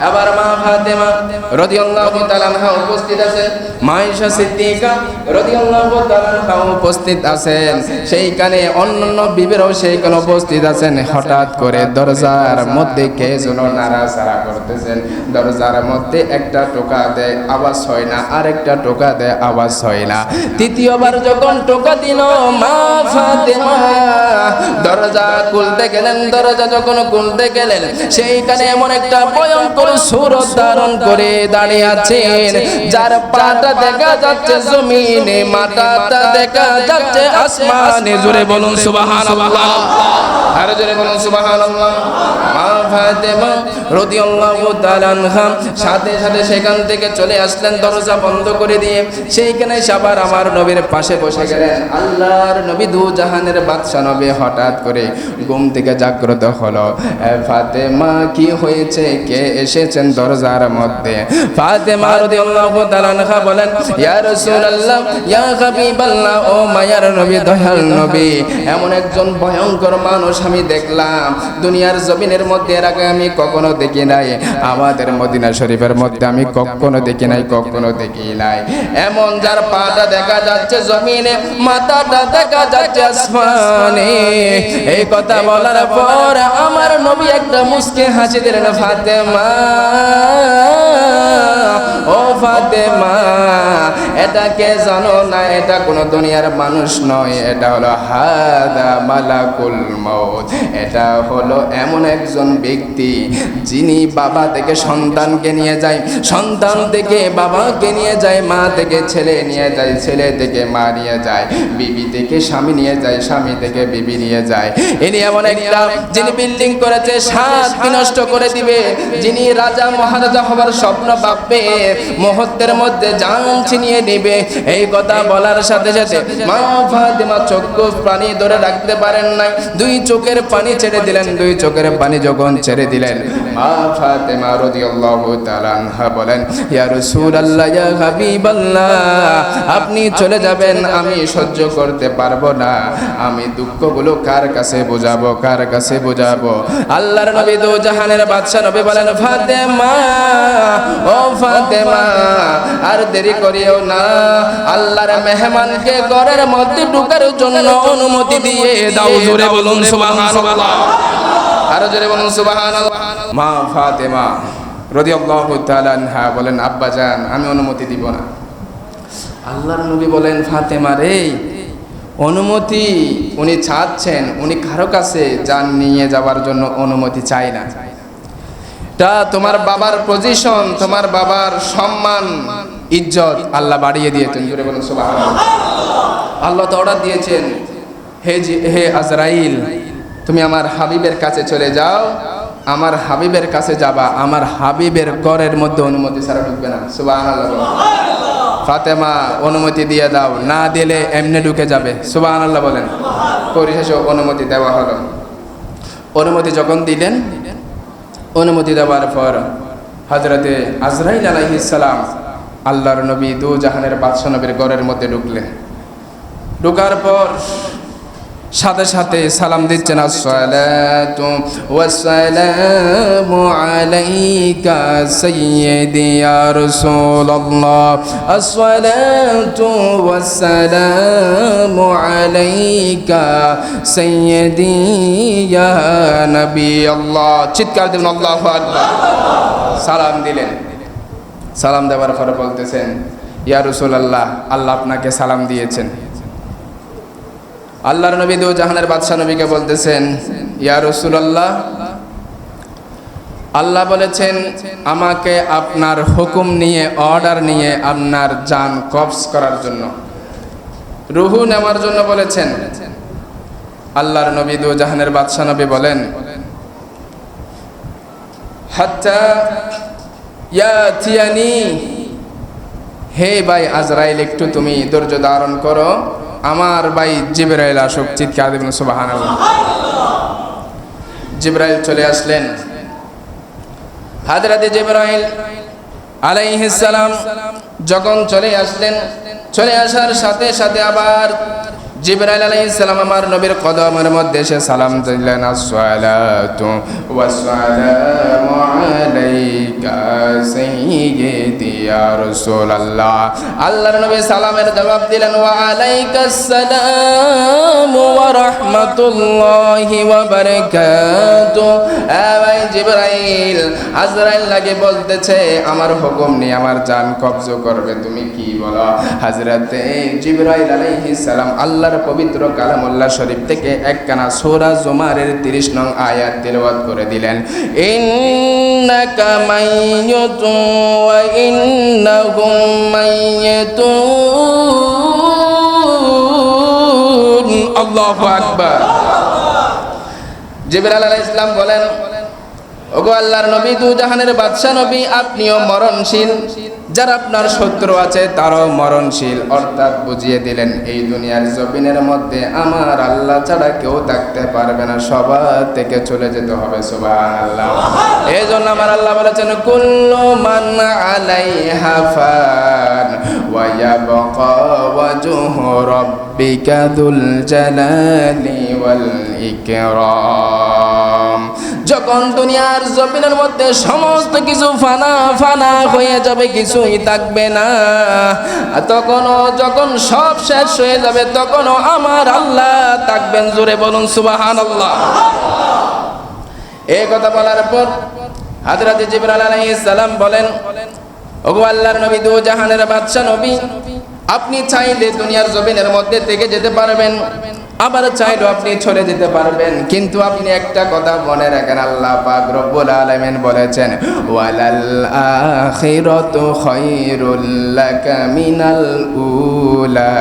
আবার মা ফাতেমা রাদিয়াল্লাহু তাআলা আনহা উপস্থিত আছেন, মা আয়েশা সিদ্দিকা রাদিয়াল্লাহু তাআলা আনহা উপস্থিত আছেন, সেইখানে অন্যান্য বিবিরাও সেইখানে উপস্থিত আছেন। হঠাৎ করে দরজার মধ্যে কে যেন নাড়াচাড়া করতেছেন। দরজার মধ্যে একটা টোকা দেয়, আওয়াজ হয় না, আরেকটা টোকা দেয়, আওয়াজ হয় না। তৃতীয়বার যখন টোকা দিল, মা ফাতেমা দরজা খুলতে গেলেন। দরজা যখন খুলতে গেলেন, সেইখানে এমন একটা ভয়ঙ্কর সূরত ধারণ করে দাঁড়িয়ে আছেন, যার পাটা দেখা যাচ্ছে জমিনে, মাথাটা দেখা যাচ্ছে আসমানে। জোরে বলুন সুবহানাল্লাহ, আর জোরে বলুন সুবহানাল্লাহ। মা ফাতেমা রাদিয়াল্লাহু তাআলা আনহা সাথে সাথে সেখান থেকে চলে আসলেন, দরজা বন্ধ করে দিয়ে সেইখানে আবার আমার নবীর পাশে বসে গেলেন। আল্লাহর নবী দু জাহানের বাদশা নবী হঠাৎ করে ঘুম থেকে জাগ্রত হলো। ফাতেমা কি হয়েছে, কে এসেছেন দরজার মধ্যে? ফাতেমা রাদিয়াল্লাহু তাআলা আনহা বলেন, ইয়া রাসূলুল্লাহ, ইয়া হাবিবাল্লাহ, ও মায়ার নবী, দয়াল নবী, এমন একজন ভয়ঙ্কর মানুষ আমি দেখলাম দুনিয়ার জমিনের মধ্যে, এর আগে আমি কখনো দেখি নাই, আমাদের মদিনা শরীফের মধ্যে আমি কখনো দেখি নাই, কখনো দেখি নাই। এমন যার পাটা দেখা যাচ্ছে জমিনে, মাথাটা দেখা যাচ্ছে আসমানে। এই কথা বলার পর আমার নবী একটা মুস্কি হাসি দিলেন। ফাতেমা, ও ফাতেমা, এটা কে জানো না? এটা কোনো দুনিয়ার মানুষ নয়, এটা হলো হাদা মালাকুল মউত। এটা হলো এমন একজন ব্যক্তি যিনি বাবা থেকে সন্তানকে নিয়ে যায়, সন্তান থেকে বাবাকে নিয়ে যায়, মা থেকে ছেলে নিয়ে যায়, ছেলে থেকে মা নিয়ে যায়, বিবি থেকে স্বামী নিয়ে যায়, স্বামী থেকে বিবি নিয়ে যায়। ইনি এমন একটা যিনি বিল্ডিং করেছে, সাত বিনষ্ট করে দিবে, যিনি রাজা মহারাজা হবার স্বপ্ন ভাববে, মুহূর্তের মধ্যে জান ছিনিয়ে নেবে। এই কথা বলার সাথে সাথে মা ফাতেমা চক্ষু পানি ধরে রাখতে পারেন নাই, দুই চোখের পানি ছেড়ে দিলেন। দুই চোখের পানি যখন ছেড়ে দিলেন, মা ফাতেমা রাদিয়াল্লাহু তাআলা আনহা বলেন, ইয়া রাসূলুল্লাহ, ইয়া হাবিবাল্লাহ, আপনি চলে যাবেন, আমি সহ্য করতে পারবো না, আমি দুঃখগুলো কার কাছে বোঝাবো, কার কাছে বোঝাবো? আল্লাহর নবী দু জাহানের বাদশা নবী বলেন, ফাতেমা, ও ফাতেমা, আর দেরি করিও না, আল্লাহর মেহমানকে ঘরের মধ্যে ঢোকার জন্য অনুমতি দিয়ে দাও। জোরে বলুন সুবহানাল্লাহ, আর জোরে বলুন সুবহানাল্লাহ। মা ফাতেমা রাদিয়াল্লাহু তাআলা আনহা বলেন, আব্বা জান, আমি অনুমতি দিব না। আল্লাহর নবী বলেন, ফাতেমা রে, অনুমতি উনি চাচ্ছেন, উনি কারো কাছে জান নিয়ে যাওয়ার জন্য অনুমতি চাই না। তা তোমার বাবার পজিশন, তোমার বাবার সম্মান, ইজ্জত আল্লাহ বাড়িয়ে দিয়েছেন। জোরে বলুন সুবহানাল্লাহ। আল্লাহ তো অর্ডার দিয়েছেন, হে আজরাইল, তুমি আমার হাবিবের কাছে চলে যাও, আমার হাবিবের কাছে যাবা, আমার হাবিবের ঘরের মধ্যে অনুমতি ছাড়া ঢুকবে না। সুবহানাল্লাহ। ফাতেমা, অনুমতি দিয়ে দাও, না দিলে এমনি ঢুকে যাবে। সুবহানাল্লাহ বলেন। পরিশেষে অনুমতি দেওয়া হলো। অনুমতি যখন দিলেন, অনুমতি দেওয়ার পর হযরতে আজরাইল আলাইহিস সালাম আল্লাহর নবী দু জাহানের বাদশা নবীর ঘরের মধ্যে ঢুকলেন। ঢোকার পর সাথে সাথে সালাম দিচ্ছেন, আসসালাতু ওয়াসসালামু আলাইকা সাইয়্যিদি ইয়া রাসূলুল্লাহ, আসসালাতু ওয়াসসালামু আলাইকা সাইয়্যিদি ইয়া নবী আল্লাহ। চিৎকার দিলেন আল্লাহু আকবার। সালাম দিলেন। সালাম দেওয়ার পরে বলতেছেন, ইয়া রাসূলুল্লাহ, আল্লাহ আপনাকে সালাম দিয়েছেন। আল্লাহর নবী দু জাহানের বাদশা নবীকে বলতেছেন, ইয়া রাসূলুল্লাহ, আল্লাহ বলেছেন আমাকে আপনার হুকুম নিয়ে, অর্ডার নিয়ে আপনার জান কবজ করার জন্য, রুহু নেওয়ার জন্য বলেছেন। আল্লাহর নবী দু জাহানের বাদশা নবী বলেন, হাত্তা ইয়াতিয়ানি, হে ভাই আজরাইল, একটু তুমি ধৈর্য ধারণ করো, আমার ভাই জিবরাইল আসুক। চিৎকার দিবেন সুবহানাল্লাহ। জিবরাইল চলে আসলেন। হযরতে জিবরাইল আলাইহিস সালাম যখন চলে আসলেন, চলে আসার সাথে সাথে আবার জিবরাইল আলাইহিস সালাম আমার নবীর কদমের মধ্যে এসে সালাম দিলেন, আসসালাতু ওয়াসসালামু আলাইকা সাইয়্যিদি ইয়া রাসূলুল্লাহ। আল্লাহর নবী সালামের জবাব দিলেন, ওয়া আলাইকাস সালাম ওয়া রাহমাতুল্লাহি ওয়া বারাকাতুহু। ভাই জিবরাইল, আজরাইল লাগে বলতেছে আমার হুকুম নিয়ে আমার জান কবজ করবে, তুমি কি বলো? হযরতে জিবরাইল আলাইহিস সালাম আল্লাহর আল্লাহর পবিত্র কালামুল্লাহ শরীফ থেকে একখানা সূরা জুমারের 30 নং আয়াত তেলাওয়াত করে দিলেন। ইন্নাকা মাইয়্যিতুন ওয়া ইন্নাহুম মাইয়্যিতুন। আল্লাহু আকবার। জিবরাইল আলাইহিস সালাম বলেন, ওগো আল্লাহর নবী, দু জাহানের বাদশা নবী, আপনিও মরণশীল, যারা আপনার শত্রু আছে তারাও মরণশীল। অর্থাৎ বুঝিয়ে দিলেন এই দুনিয়ার জমিনের মধ্যে আমার আল্লাহ ছাড়া কেউ থাকতে পারবে না, সবার থেকে চলে যেতে হবে। সুবহানাল্লাহ। এই জন্য আমার আল্লাহ বলেছেন, কুল্লু মান আলাইহা ফান ওয়া ইয়াবকা ওয়াজহু রাব্বিকা যুল জালালি ওয়াল ইকরাম। যখন দুনিয়ার জমিনের মধ্যে সমস্ত কিছু ফানা ফানা হয়ে যাবে, কিছুই থাকবে না, তখনও যখন সব শেষ হয়ে যাবে তখনও আমার আল্লাহ থাকবেন। জোরে বলুন সুবহানাল্লাহ। এই কথা বলার পর হযরত জিবরাইল আলাইহিস সালাম বলেন, ওগো আল্লাহর নবী, দু জাহানের বাদশা নবী, আপনি চাইলে দুনিয়ার জমিনের মধ্যে থেকে যেতে পারবেন, আবার চাইলেও আপনি চলে যেতে পারবেন, কিন্তু আপনি একটা কথা মনে রাখেন, আল্লাহ পাক রব্বুল আলামিন বলেছেন, ওয়ালাল আখিরাতু খায়রুল লাকা মিনাল উলা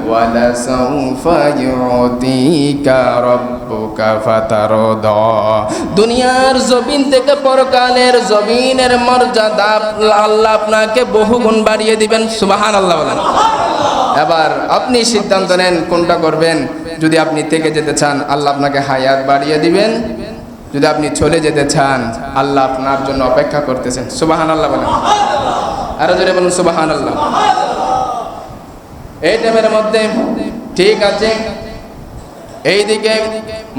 ওয়ালা সাওফা ইউতিকা রাব্বুকা ফাতারদা। দুনিয়ার জমিন থেকে পরকালের জমিনের মর্যাদা আল্লাহ আপনাকে বহুগুণ বাড়িয়ে দিবেন। সুবহানাল্লাহ বলেন। এবার আপনি সিদ্ধান্ত নেন কোনটা করবেন। যদি আপনি থেকে যেতে চান, আল্লাহ আপনাকে হায়াত বাড়িয়ে দিবেন। যদি আপনি চলে যেতে চান, আল্লাহ আপনার জন্য অপেক্ষা করতেছেন। সুবহানাল্লাহ বলেন। আরো জোরে বলুন সুবহানাল্লাহ। এই টাইমের মধ্যে ঠিক আছে, এইদিকে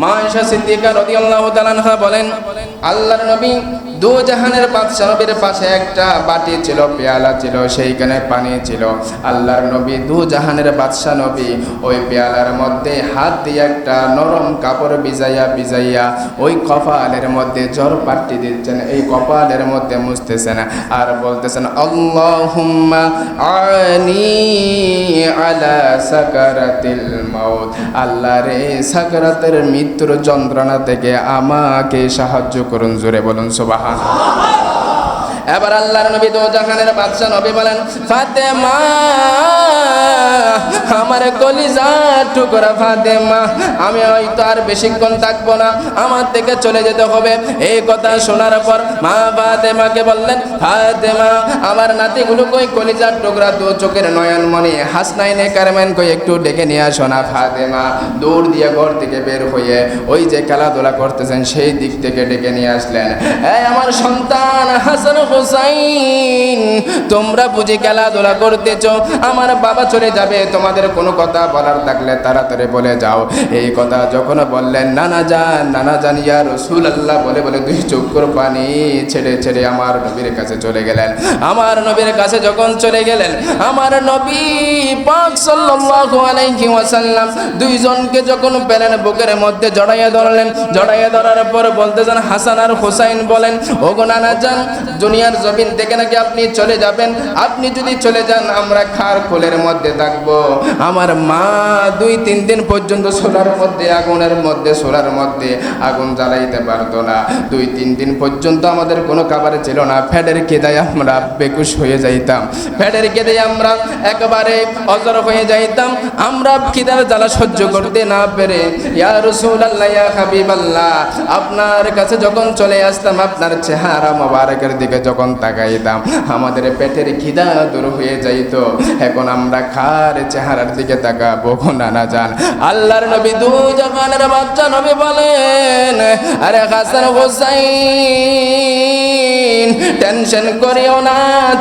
মা আয়েশা সিদ্দিকা রাদিয়াল্লাহু তাআলা আনহা বলেন, আল্লাহর নবী, দু জাহানের বাদশা নবীর পাশে একটা বাটি ছিল, পেয়ালা ছিল, সেইখানে পানি ছিল। আল্লাহর নবী, দু জাহানের বাদশা নবী, ওই পেয়ালার মধ্যে হাত দিয়ে একটা নরম কাপড় ভিজাইয়া ওই কপালের মধ্যে জ্বর পাট্টি দিচ্ছেন, এই কপালের মধ্যে মুছতেছেন আর বলতেছেন, আল্লাহুম্মা আনি আলা সাকারাতিল মাউত। আল্লাহ রে, সাকারাতের মৃত্যুর যন্ত্রণা থেকে আমাকে সাহায্য করুন। জোরে বলুন সুবহানাল্লাহ। এবার আল্লাহর নবী, দু জাহানের বাদশা নবী বলেন, ফাতেমা, আমার কলিজার টুকরা ফাতেমা, আমি হয়তো আর বেশিক্ষণ থাকবো না, আমার থেকে চলে যেতে হবে। এই কথা শোনার পর মা ফাতেমাকে বললেন, ফাতেমা, আমার নাতিগুলো কই, কলিজার টুকরা, দু চোখের নয়নমণি, হাসনাইনে কারমেন কই, একটু ডেকে নিয়ে আসো না। ফাতেমা দৌড় দিয়ে ঘর থেকে বের হয়ে ওই যে খেলাধুলা করতেছেন সেই দিক থেকে ডেকে নিয়ে আসলেন। এই আমার সন্তান হাসান হুসাইন, তোমরা বুঝি খেলাধুলা করতেছ, আমার বাবা চলে যাবে, তোমাদের কোনো কথা বলার থাকলে তাড়াতাড়ি বলে যাও। এই কথা যখন বললেন, নানা জান ইয়া রাসূলুল্লাহ বলে বলে দুই চোখের পানি ছেড়ে ছেড়ে আমার নবীর কাছে চলে গেলেন। আমার নবীর কাছে যখন চলে গেলেন, আমার নবী পাক সাল্লাল্লাহু আলাইহি ওয়াসাল্লাম দুইজনকে যখন পেলেন, বুকের মধ্যে জড়াইয়া ধরলেন। জড়াইয়া ধরার পর বলতেছেন, হাসান আর হুসাইন বলেন, ওগো নানা জান, দুনিয়ার জমিন থেকে নাকি আপনি চলে যাবেন, আপনি যদি চলে যান আমরা খার কোলের মধ্যে থাকবো। আমার মা 2-3 দিন পর্যন্ত সোলার মধ্যে আগুন জ্বালাইতে পারতো না। 2-3 দিন পর্যন্ত আমাদের কোনো খাবার ছিল না। ফ্যাটের কেদায় আমরা বেকুশ হয়ে যাইতাম, ফ্যাটের কেদায় আমরা একেবারে অজর হয়ে যাইতাম। আমরা খিদার জ্বালা সহ্য করতে না পেরে, ইয়া রাসূলুল্লাহ, ইয়া হাবিবাল্লাহ, আপনার কাছে যখন চলে আসতাম, আপনার চেহারা মোবারকের দিকে যখন তাকাইতাম, আমাদের পেটের খিদা দূর হয়ে যাইত। এখন আমরা খার চেহারার দিকে তাকাবো নানা জান। আল্লাহর নবী, দু জাহানের বাদশা নবী বলেন, আরে হাসান হুসাইন, টেনশন করিও না,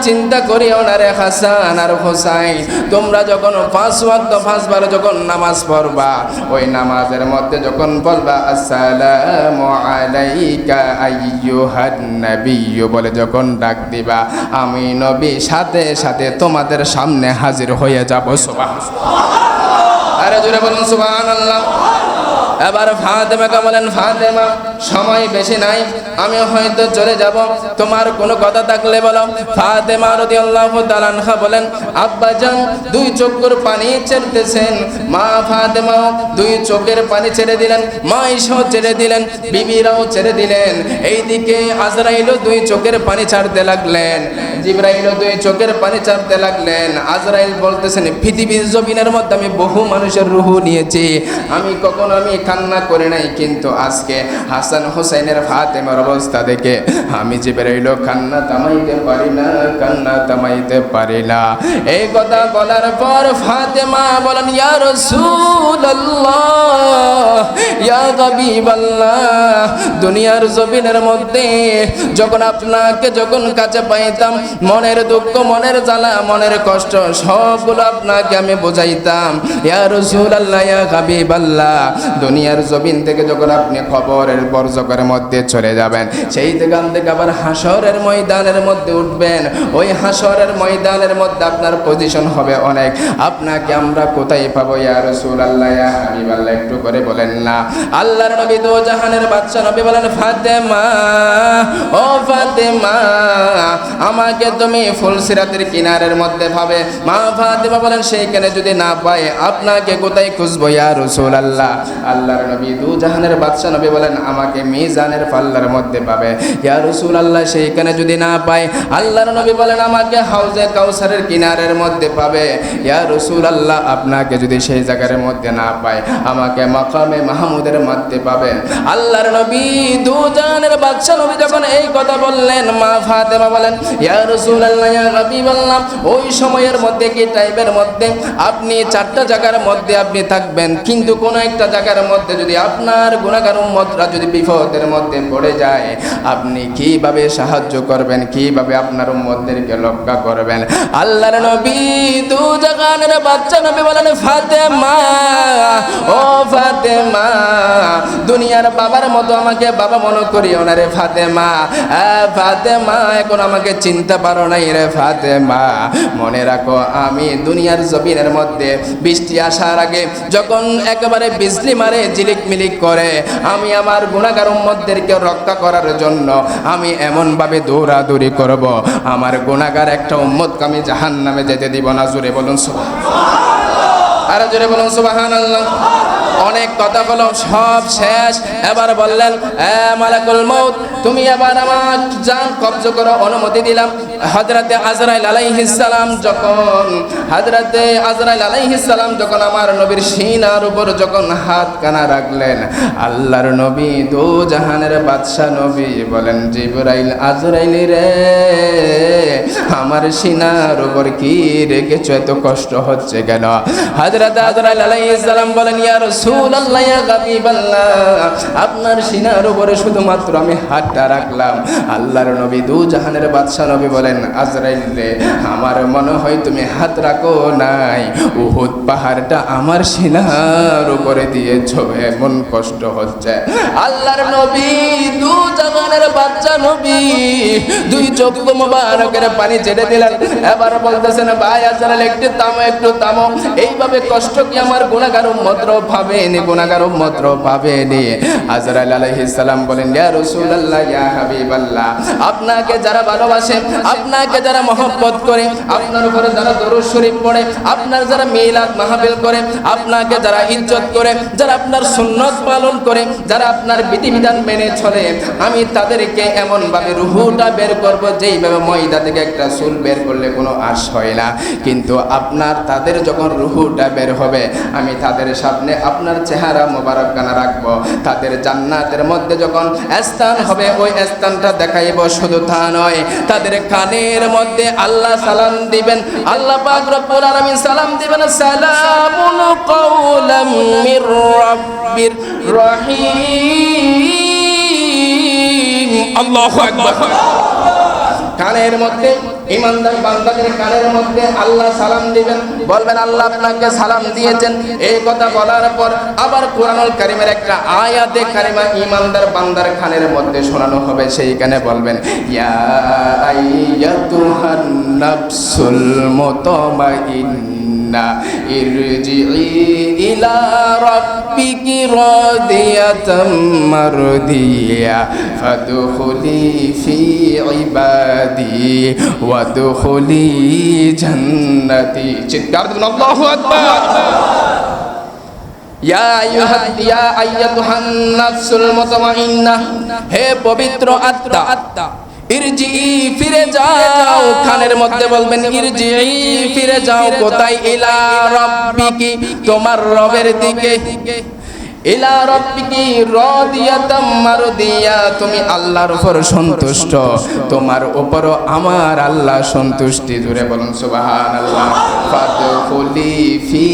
চিন্তা করিও না রে হাসান আর হুসাইন, তোমরা যখন 5 ওয়াক্ত 5 বার যখন নামাজ পড়বা, ওই নামাজের মধ্যে যখন বলবা আসসালামু আলাইকা আইয়ুহান নাবিয়্যু বলে যখন ডাক দিবা, আমি নবী সাথে সাথে তোমাদের সামনে হাজির হয়ে যাব। সুবহানাল্লাহ। আরে জোরে বলুন সুবহানাল্লাহ। এবার ফাতেমাকে বলেন, ফাতেমা সময় বেশি নাই, আমি হয়তো চলে যাব, তোমার কোনো কথা থাকলে বলো। ফাতেমা রাদিয়াল্লাহু তাআলা আনহা বলেন, আব্বাজান দুই চোখের পানি ছেড়তেছেন। মা ফাতেমা দুই চোখের পানি ছেড়ে দিলেন, মা ঈশাও ছেড়ে দিলেন, বিবিরাও ছেড়ে দিলেন। এইদিকে আজরাইলও দুই চোখের পানি ছাড়তে লাগলেন, জিবরাইলও দুই চোখের পানি ছাড়তে লাগলেন। আজরাইল বলতেছেন, পৃথিবীর জমিনের মধ্যে আমি বহু মানুষের রূহ নিয়েছি, আমি কখনো কান্না করে নাই, কিন্তু আজকে হাসান হুসাইনের ফাতেমার অবস্থা দেখে আমি জিবরাইলও কান্না থামাইতে পারি না, কান্না থামাইতে পারি না। এই কথা বলার পর ফাতেমা বলেন, ইয়া রাসূলুল্লাহ, ইয়া হাবিবাল্লাহ, দুনিয়ার জমিনের মধ্যে যখন আপনাকে যখন কাছে পাইতাম, মনের দুঃখ, মনের জ্বালা, মনের কষ্ট সবগুলো আপনাকে আমি বোঝাইতাম। ইয়া রাসূলুল্লাহ, ইয়া হাবিবাল্লাহ, দুনিয়ার জমিন থেকে যখন আপনি খবরের বর্জকের মধ্যে চলে যাবেন, সেই গান থেকে আবার হাসরের ময়দানের মধ্যে উঠবেন, ওই হাসরের ময়দানের মধ্যে আপনার পজিশন হবে অনেক, আপনাকে আমরা কোথায় পাবো ইয়া রাসূলুল্লাহ, ইয়া হাবিবাল্লাহ, একটু করে বলেন না। আল্লাহর নবী দো জাহানের বাদশা নবী বলেন, ফাতেমা, ও ফাতেমা, আমাকে তুমি ফুলসিরাতের কিনারের মধ্যে পাবে। মা ফাতেমা বলেন, সেইখানে যদি না পাই আপনাকে কোথায় খুঁজবো ইয়া রাসূলুল্লাহ? আল্লাহর নবী দু জাহানের বাদশা নবী বলেন, আমাকে মিজানের পাল্লার মধ্যে পাবে ইয়া রাসূলুল্লাহ। সেইখানে যদি না পাই আল্লাহর নবী বলেন, আমাকে হাউজে কাউসারের কিনারের মধ্যে পাবে ইয়া রাসূলুল্লাহ। আপনাকে যদি সেই জায়গার মধ্যে না পাই আমাকে মাকামে মাহমুদের মধ্যে পাবেন। আল্লাহর নবী দু জাহানের বাদশা নবী যখন এই কথা বললেন, মা ফাতেমা বলেন, ইয়া রাসূলুল্লাহ, ইয়া হাবিবাল্লাহ, ওই সময়ের মধ্যে কি টাইমের মধ্যে আপনি চারটা জায়গার মধ্যে আপনি থাকবেন, কিন্তু কোন একটা জায়গার মধ্যে যদি আপনার গুনাহগার উম্মতরা যদি বিপদের মধ্যে পড়ে যায়, আপনি কিভাবে সাহায্য করবেন, কিভাবে আপনার উম্মতদেরকে রক্ষা করবেন? আল্লাহর নবী দু জাহানের বাদশা নবী বলেন, ফাতেমা, ও ফাতেমা, দুনিয়ার বাবার মতো আমাকে বাবা মনে করিও না রে ফাতেমা। ফাতেমা, এখন আমাকে চিনতে পারো নাই রে ফাতেমা। মনে রাখো, আমি দুনিয়ার জমিনের মধ্যে বৃষ্টি আসার আগে যখন একেবারে বিজলি মারে, ঝিলিক মিলিক করে, আমি আমার গুনাহগার উম্মতদেরকে রক্ষা করার জন্য আমি এমনভাবে দৌড়াদৌড়ি করব, আমার গুনাহগার একটা উম্মতকে আমি জাহান্নামে যেতে দিব না। জোরে বলুন সুবহানাল্লাহ, আর জোরে বলুন সুবহানাল্লাহ। অনেক কথা হলো, সব শেষ। এবার বললেন, মালাকুল মউত, তুমি এবার আমার জান কবজ করো, অনুমতি দিলাম। হযরতে আজরাইল আলাইহিস সালাম যখন আমার নবীর সিনার উপর যখন হাত কানা রাখলেন, আল্লাহর নবী দো জাহানের বাদশা নবী বলেন, জিবরাইল, আজরাইল রে, আমার সিনার উপর কি রেখেছো, এত কষ্ট হচ্ছে কেন? হযরতে আজরাইল আলাইহিস সালাম বলেন, ইয়া রাসূলুল্লাহ, ইয়া হাবিবাল্লাহ, আপনার সিনার উপরে শুধুমাত্র আমি হাতটা রাখলাম। আল্লাহর নবী দু জাহানের বাদশা নবী বলেন, আজরাইল রে, আমার মনে হয় তুমি হাত রাখো নাই, উহুদ পাহাড়টা আমার সিনার উপরে দিয়েছো, এমন কষ্ট হচ্ছে। আল্লাহর নবী দু জাহানের বাদশা নবী দুই চোখ মোবারকের পানি ছেড়ে দিলেন। এবার বলতেছেন, ভাই আজরাইল, একটু থামো, একটু থামো, এইভাবে কষ্ট কি আমার গুনাহগার উম্মতরা পাবেনি, গুনাহগার উম্মতরা পাবেনি? আজরাইল আলাইহিস সালাম বলেন, ইয়া রাসূলুল্লাহ, ইয়া হাবিবাল্লাহ, আপনাকে যারা ভালোবাসে, আপনাকে যারা মহব্বত করে, আপনার উপরে যারা দরুদ শরীফ পড়ে, আপনার যারা মিলাদ মাহফিল করে, আপনাকে যারা ইজ্জত করে, যারা আপনার সুন্নাত পালন করে, যারা আপনার বিধিবিধান মেনে চলে, আমি তাদেরকে এমন ভাবে রুহুটা বের করব, যেইভাবে ময়দা থেকে একটা চুল বের করলে কোনো আশ হয় না, কিন্তু আপনার তাদের যখন রুহুটা বের হবে, আমি তাদের সামনে আপনার চেহারা মোবারক কানা রাখবো, তাদের জান্নাতের মধ্যে যখন স্থান হবে, ওই স্থানটা দেখাইব। শুধু তা নয়, তাদের কানের মধ্যে আল্লাহ সালাম দিবেন, আল্লাহ পাক রব্বুল আলামিন সালাম দিবেন, সালামুন কাওলাম মির রাব্বির রহিম। আল্লাহু আকবার। কানের মধ্যে, ইমানদার বান্দাদের কানের মধ্যে আল্লাহ সালাম দিবেন, বলবেন, আল্লাহ আপনাকে সালাম দিয়েছেন। এই কথা বলার পর আবার কোরআনুল কারীমের একটা আয়াতে কারিমা ইমানদার বান্দার কানের মধ্যে শোনানো হবে, সেইখানে বলবেন, ইয়া আইয়াতুহান নাফসুল মুতমাইন্না হুন্না ইরজিই ইলা রাব্বিকি রাদিয়াতাম মারদিয়া ফাদখুলি ফি ইবাদি ওয়াদখুলি জান্নাতি। চিৎকার দিন আল্লাহু আকবার। ইয়া আইয়াতুহান নাফসুল মুতমাইন্নাহ, হে পবিত্র আত্মা, ইরজিই ফিরে যাও। খানের মধ্যে বলবেন ইরজিই ফিরে যাও কোথায়? ইলা রাব্বিকি, তোমার রবের দিকে। ইলা রাব্বিকি রাদিয়াতাম মারদিয়া, তুমি আল্লাহর উপর সন্তুষ্ট, তোমার উপর আমার আল্লাহ সন্তুষ্টি। জুড়ে বলুন সুবহানাল্লাহ। ফাদখুলি ফি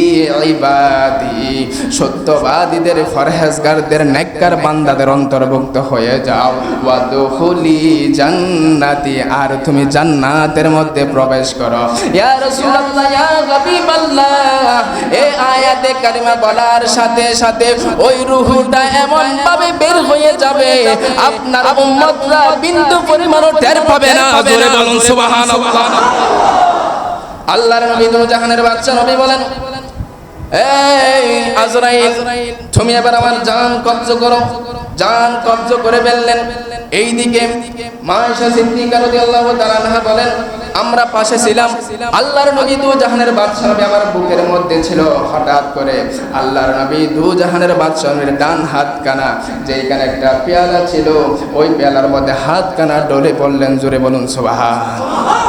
ইবাদি, সত্যবাদীদের, ফরহেজগারদের, নেককার বান্দাদের অন্তর্ভুক্ত হয়ে যাও। ওয়াদখুলি জান্নাতি, আর তুমি জান্নাতের মধ্যে প্রবেশ করো। ইয়া রাসূলুল্লাহ, ইয়া হাবিবাল্লাহ, এই আয়াতে কারিমা বলার সাথে সাথে ওই রূহটা এমন ভাবে বের হয়ে যাবে আপনার উম্মতরা বিন্দু পরিমাণও টের পাবে না। জোরে বলুন সুবহানাল্লাহ। আল্লাহর নবী দুজাহানের বাদশা নবী বলেন, এই আজরাইল, তুমি এবার আমার জান কবজ করো। জান কবজ করে ফেললেন। এইদিকে মা আয়েশা সিদ্দিকা রাদিয়াল্লাহু তাআলা আনহা বলেন, আমরা পাশে ছিলাম। আল্লাহর নবী দুজাহানের বাদশা নবী আমার বুকের মধ্যে ছিল। হঠাৎ করে আল্লাহর নবী দুজাহানের বাদশা নবীর ডান হাত কানা, যেখানে একটা পেয়ালা ছিল, ওই পেয়ালার মধ্যে হাত কানা ডলে পড়লেন। জোরে বলুন সুবহানাল্লাহ।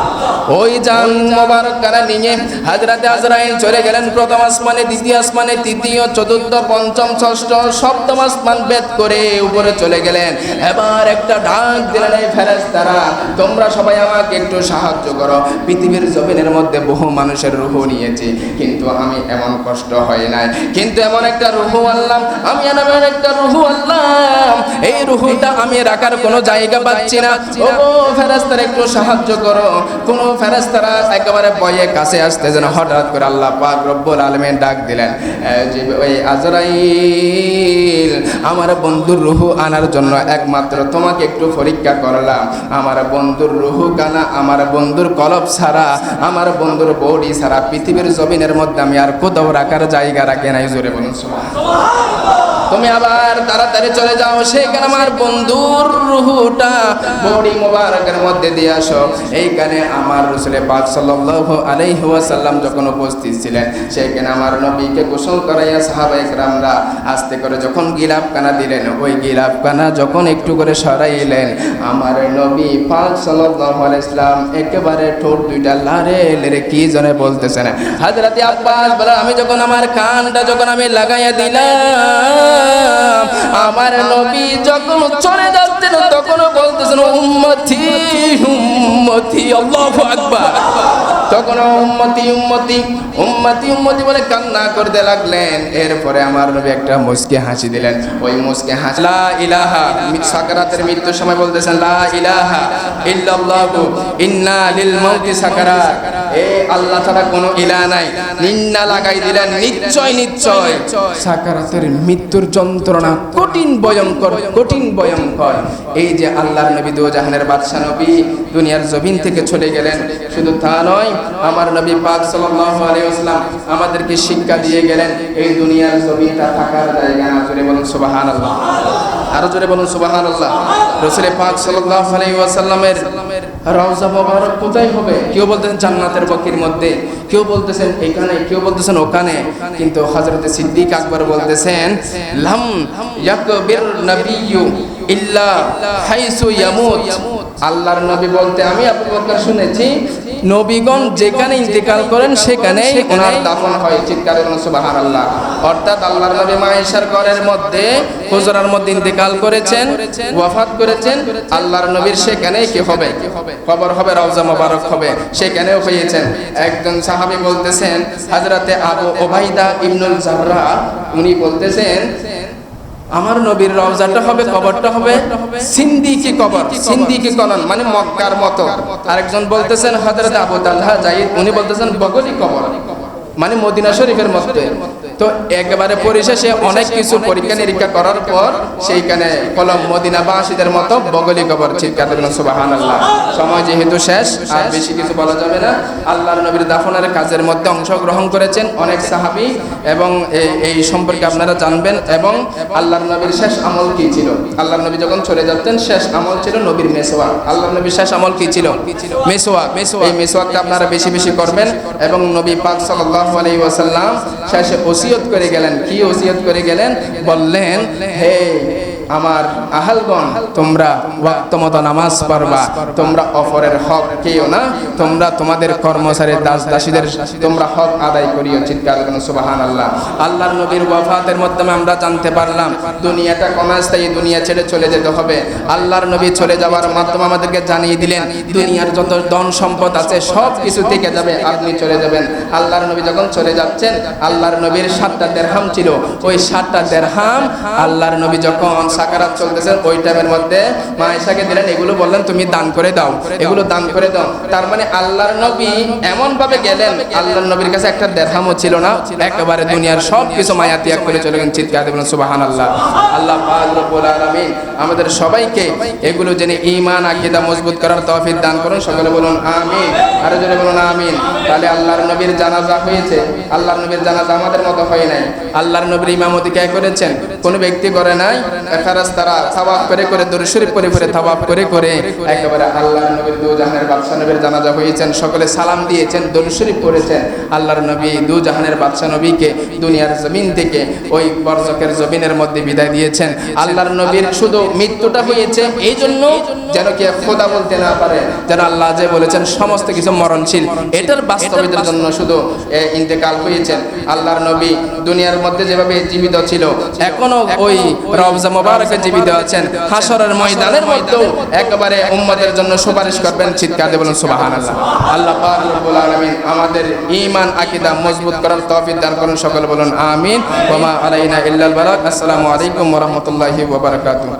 ওই জান মোবারক কানা নিয়ে হযরত আজরাইল চলে গেলেন প্রথম আসমানে, দ্বিতীয় আসমানে, তৃতীয়, চতুর্থ, পঞ্চম, ষষ্ঠ, সপ্তম আসমান ভেদ করে উপরে চলে গেলেন। এবার একটা ডাক দিলেন, এই ফেরেশতারা, তোমরা সবাই আমাকে একটু সাহায্য করো। পৃথিবীর জমিনের মধ্যে বহু মানুষের রূহ নিয়েছি, কিন্তু আমি এমন কষ্ট হয় নাই, কিন্তু এমন একটা রূহ আনলাম, আমি এমন একটা রূহ আনলাম, এই রূহটা আমি রাখার কোনো জায়গা পাচ্ছি না। ও ফেরেশতারা, একটু সাহায্য করো। কোন ফেরেশতারা একেবারে ভয়ে কাছে আসতেছেন। হঠাৎ করে আল্লাহ পাক রব্বুল আলামিন ডাক দিলেন, ওই আজরাইল, আমার বন্ধুর রূহ আনার জন্য একমাত্র তোমাকে একটু পরীক্ষা করলাম। আমার বন্ধুর রূহ কানা, আমার বন্ধুর কলব ছাড়া, আমার বন্ধুর বডি ছাড়া পৃথিবীর জমিনের মধ্যে আমি আর কোথাও রাখার জায়গা রাখি নাই। জোরে বলুন সুবহানাল্লাহ। তুমি আবার তাড়াতাড়ি চলে যাও, সেখানে আমার বন্ধুর রূহটা বডি মোবারকের মধ্যে দিয়ে আসো। এইখানে আমার রাসূল পাক সাল্লাল্লাহু আলাইহি ওয়াসাল্লাম যখন উপস্থিত ছিলেন, সেখানে আমার নবীকে গোসল করাইয়া সাহাবায়ে কেরামরা আস্তে করে যখন গিলাফ কানা দিলেন, ওই গিলাফ কানা যখন একটু করে সরাইলেন, আমার নবী পাক সাল্লাল্লাহু আলাইহি ওয়াসাল্লাম একেবারে ঠোঁট দুইটা লারে লারে কি জনে বলতেছেন। হযরত আব্বাস বলে, আমি যখন আমার কানটা যখন আমি লাগাইয়া দিলাম, আমার নবী যখন চলে যাচ্ছেন তখন বলতেছেন, উম্মতি উম্মতি, আল্লাহু আকবার। তখন উম্মতি উম্মতি উম্মতি উম্মতি বলে কান্না করতে লাগলেন। এরপরে আমার নবী একটা মুচকি হাসি দিলেন। ওই মুচকি হাসি, লা ইলাহা, সাকারাতের মৃত্যুর সময় বলতেছেন, লা ইলাহা ইল্লাল্লাহু ইন্না লিল মাউতি সাকারাত, এই আল্লাহ ছাড়া কোনো ইলাহ নাই। নিন্না লাগাই দিলেন, নিশ্চয় নিশ্চয় সাকারাতের মৃত্যুর যন্ত্রণা কঠিন ভয়ঙ্কর, কঠিন ভয়ঙ্কর। এই যে আল্লাহর নবী দুজাহানের বাদশা নবী দুনিয়ার জমিন থেকে চলে গেলেন, শুধু তা নয়, আমার নবী পাক সাল্লাল্লাহু আলাইহি ওয়াসাল্লাম আমাদেরকে শিক্ষা দিয়ে গেলেন, এই দুনিয়ার জমিনটা থাকার জায়গা না। জোরে বলুন সুবহানাল্লাহ। আরো জোরে বলুন সুবহানাল্লাহ। রাসূল পাক সাল্লাল্লাহু আলাইহি ওয়াসাল্লামের রওজা মোবারক কোথায় হবে? কেউ বলতেছেন জান্নাতের বকির মধ্যে, কেউ বলতেছেন এখানে, কেউ বলতেছেন ওখানে, কিন্তু হযরত সিদ্দিক আকবর বলতেছেন, লাম ইয়াকবির নাবিয়্যু ইল্লা হাইসু ইয়ামুত। আল্লাহর নবী বলতে আমি আবু বকর শুনেছি, নবীগণ যেখানে ইন্তেকাল করেন সেখানেই ওনার দাফন হয়। চিৎকার করুন সুবহানাল্লাহ। অর্থাৎ আল্লাহর নবী মা আয়েশার ঘরের মধ্যে, হুজরার মধ্যে ইন্তেকাল করেছেন, ওয়াফাত করেছেন। আল্লাহর নবীর সেখানেই কি হবে? কবর হবে, রওজা মোবারক হবে, সেখানেও হয়েছেন। একজন সাহাবী বলতেছেন, হযরতে আবু উবাইদা ইবনুল জাররাহ, উনি বলতেছেন, আমার নবীর রওজাটা হবে, কবরটা হবে সিন্দিকি কবর, সিন্দিকি কলন, মানে মক্কার মতো। আরেকজন বলতেছেন হযরত আবু তালহা যায়েদ, উনি বলতেছেন বগলি কবর, মানে মদিনা শরীফের মধ্যে। তো একেবারে পরিশেষে অনেক কিছু পরীক্ষা নিরীক্ষা করার পর সেইখানে কলম মদিনাবাসীদের মতো বগলি কবর। চিৎকার দিলেন সুবহানাল্লাহ। সময় যেহেতু শেষ, আর বেশি কিছু বলা যাবে না। আল্লাহর নবীর দাফনের কাজের মধ্যে অংশগ্রহণ করেছেন অনেক সাহাবী, এবং এই সম্পর্কে আপনারা জানবেন। এবং আল্লাহর নবীর শেষ আমল কি ছিল? আল্লাহর নবী যখন চলে যাচ্ছেন শেষ আমল ছিল নবীর মেসওয়াক। আল্লাহর নবীর শেষ আমল কি ছিল? মেসওয়াক। এই মেসওয়াকটা আপনারা বেশি বেশি করবেন। এবং নবী পাক সাল্লাল্লাহু আলাইহি ওয়াসাল্লাম শেষে ওসিয়ত করে গেলেন। কি ওসিয়ত করে গেলেন? বললেন, হে আমার আহালগণ, তোমরা ওয়াক্ত মতো নামাজ পড়বা, তোমরা অপরের হক কেউ না, তোমরা তোমাদের কর্মচারী দাস দাসীদের তোমরা হক আদায় করিও। চিৎকার করুন সুবহানাল্লাহ। আল্লাহর নবীর ওয়াফাতের মাধ্যমে আমরা জানতে পারলাম দুনিয়াটা ক্ষণস্থায়ী, দুনিয়া ছেড়ে চলে যেতে হবে। আল্লাহর নবী চলে যাওয়ার মাধ্যমে আমাদেরকে জানিয়ে দিলেন দুনিয়ার যত ধন সম্পদ আছে সব কিছু থেকে যাবে, আপনি চলে যাবেন। আল্লাহর নবী যখন চলে যাচ্ছেন, আল্লাহর নবীর 7টা দিরহাম ছিল। ওই 7টা দিরহাম আল্লাহর নবী যখন সাকারাত চলতেছেন ওই টাইমের মধ্যে মা আয়েশাকে দিলেন, এগুলো বললেন তুমি দান করে দাও, এগুলো দান করে দাও। তার মানে আল্লাহর নবী এমন ভাবে গেলেন, আল্লাহর নবীর কাছে একটা দিরহামও ছিল না, একেবারে দুনিয়ার সব কিছু মায়া ত্যাগ করে চলে গেলেন। চিৎকার দেবেন সুবহানাল্লাহ। আল্লাহ পাক রব্বুল আলামিন আমাদের সবাইকে এগুলো জেনে ঈমান আকীদা মজবুত করার তৌফিক দান করুন। সকলে বলুন আমিন, আরো জোরে বলুন আমিন। তাহলে আল্লাহর নবীর জানাজা হয়েছে, আল্লাহর নবীর জানাজা আমাদের মতো হয় নাই। আল্লাহর নবীর ইমামতি কে করেছেন? কোন ব্যক্তি করে নাই। ফেরেশতারা তাওয়াফ করে করে দরুদ শরীফ পড়ে পড়ে তাওয়াফ করে করে একেবারে আল্লাহর নবীর দু জাহানের বাদশা নবীর জানাজা হয়েছেন। সকলে সালাম দিয়েছেন, দরুদ শরীফ পড়েছেন। আল্লাহর নবী দু জাহানের বাদশা নবীকে দুনিয়ার জমিন থেকে ওই বরজকের জমিনের মধ্যে বিদায় দিয়েছেন। আল্লাহর নবীর শুধু মৃত্যুটা হয়েছে এই জন্য যেন কে খোদা বলতে না পারে, যেন আল্লাহ যে বলেছেন সমস্ত কিছু মরণশীল, এটার বাস্তবতার জন্য শুধু ইন্তেকাল হয়েছেন। আল্লাহর নবী দুনিয়ার মধ্যে যেভাবে জীবিত ছিল এখনো ওই রওজা মোবারকে জীবিত আছেন। হাশরের ময়দানের মধ্যেও একেবারে উম্মতের জন্য সুপারিশ করবেন। চিৎকার দিয়ে বলুন সুবহানাল্লাহ। আল্লাহ পাক রব্বুল আলামিন আমাদের ঈমান আকীদা মজবুত করার তৌফিক দান করুন। সকলে বলুন আমিন। ওয়া মা আলাইনা ইল্লাল বালাগ। আসসালামু আলাইকুম ওয়া রাহমাতুল্লাহি ওয়া বারাকাতুহু।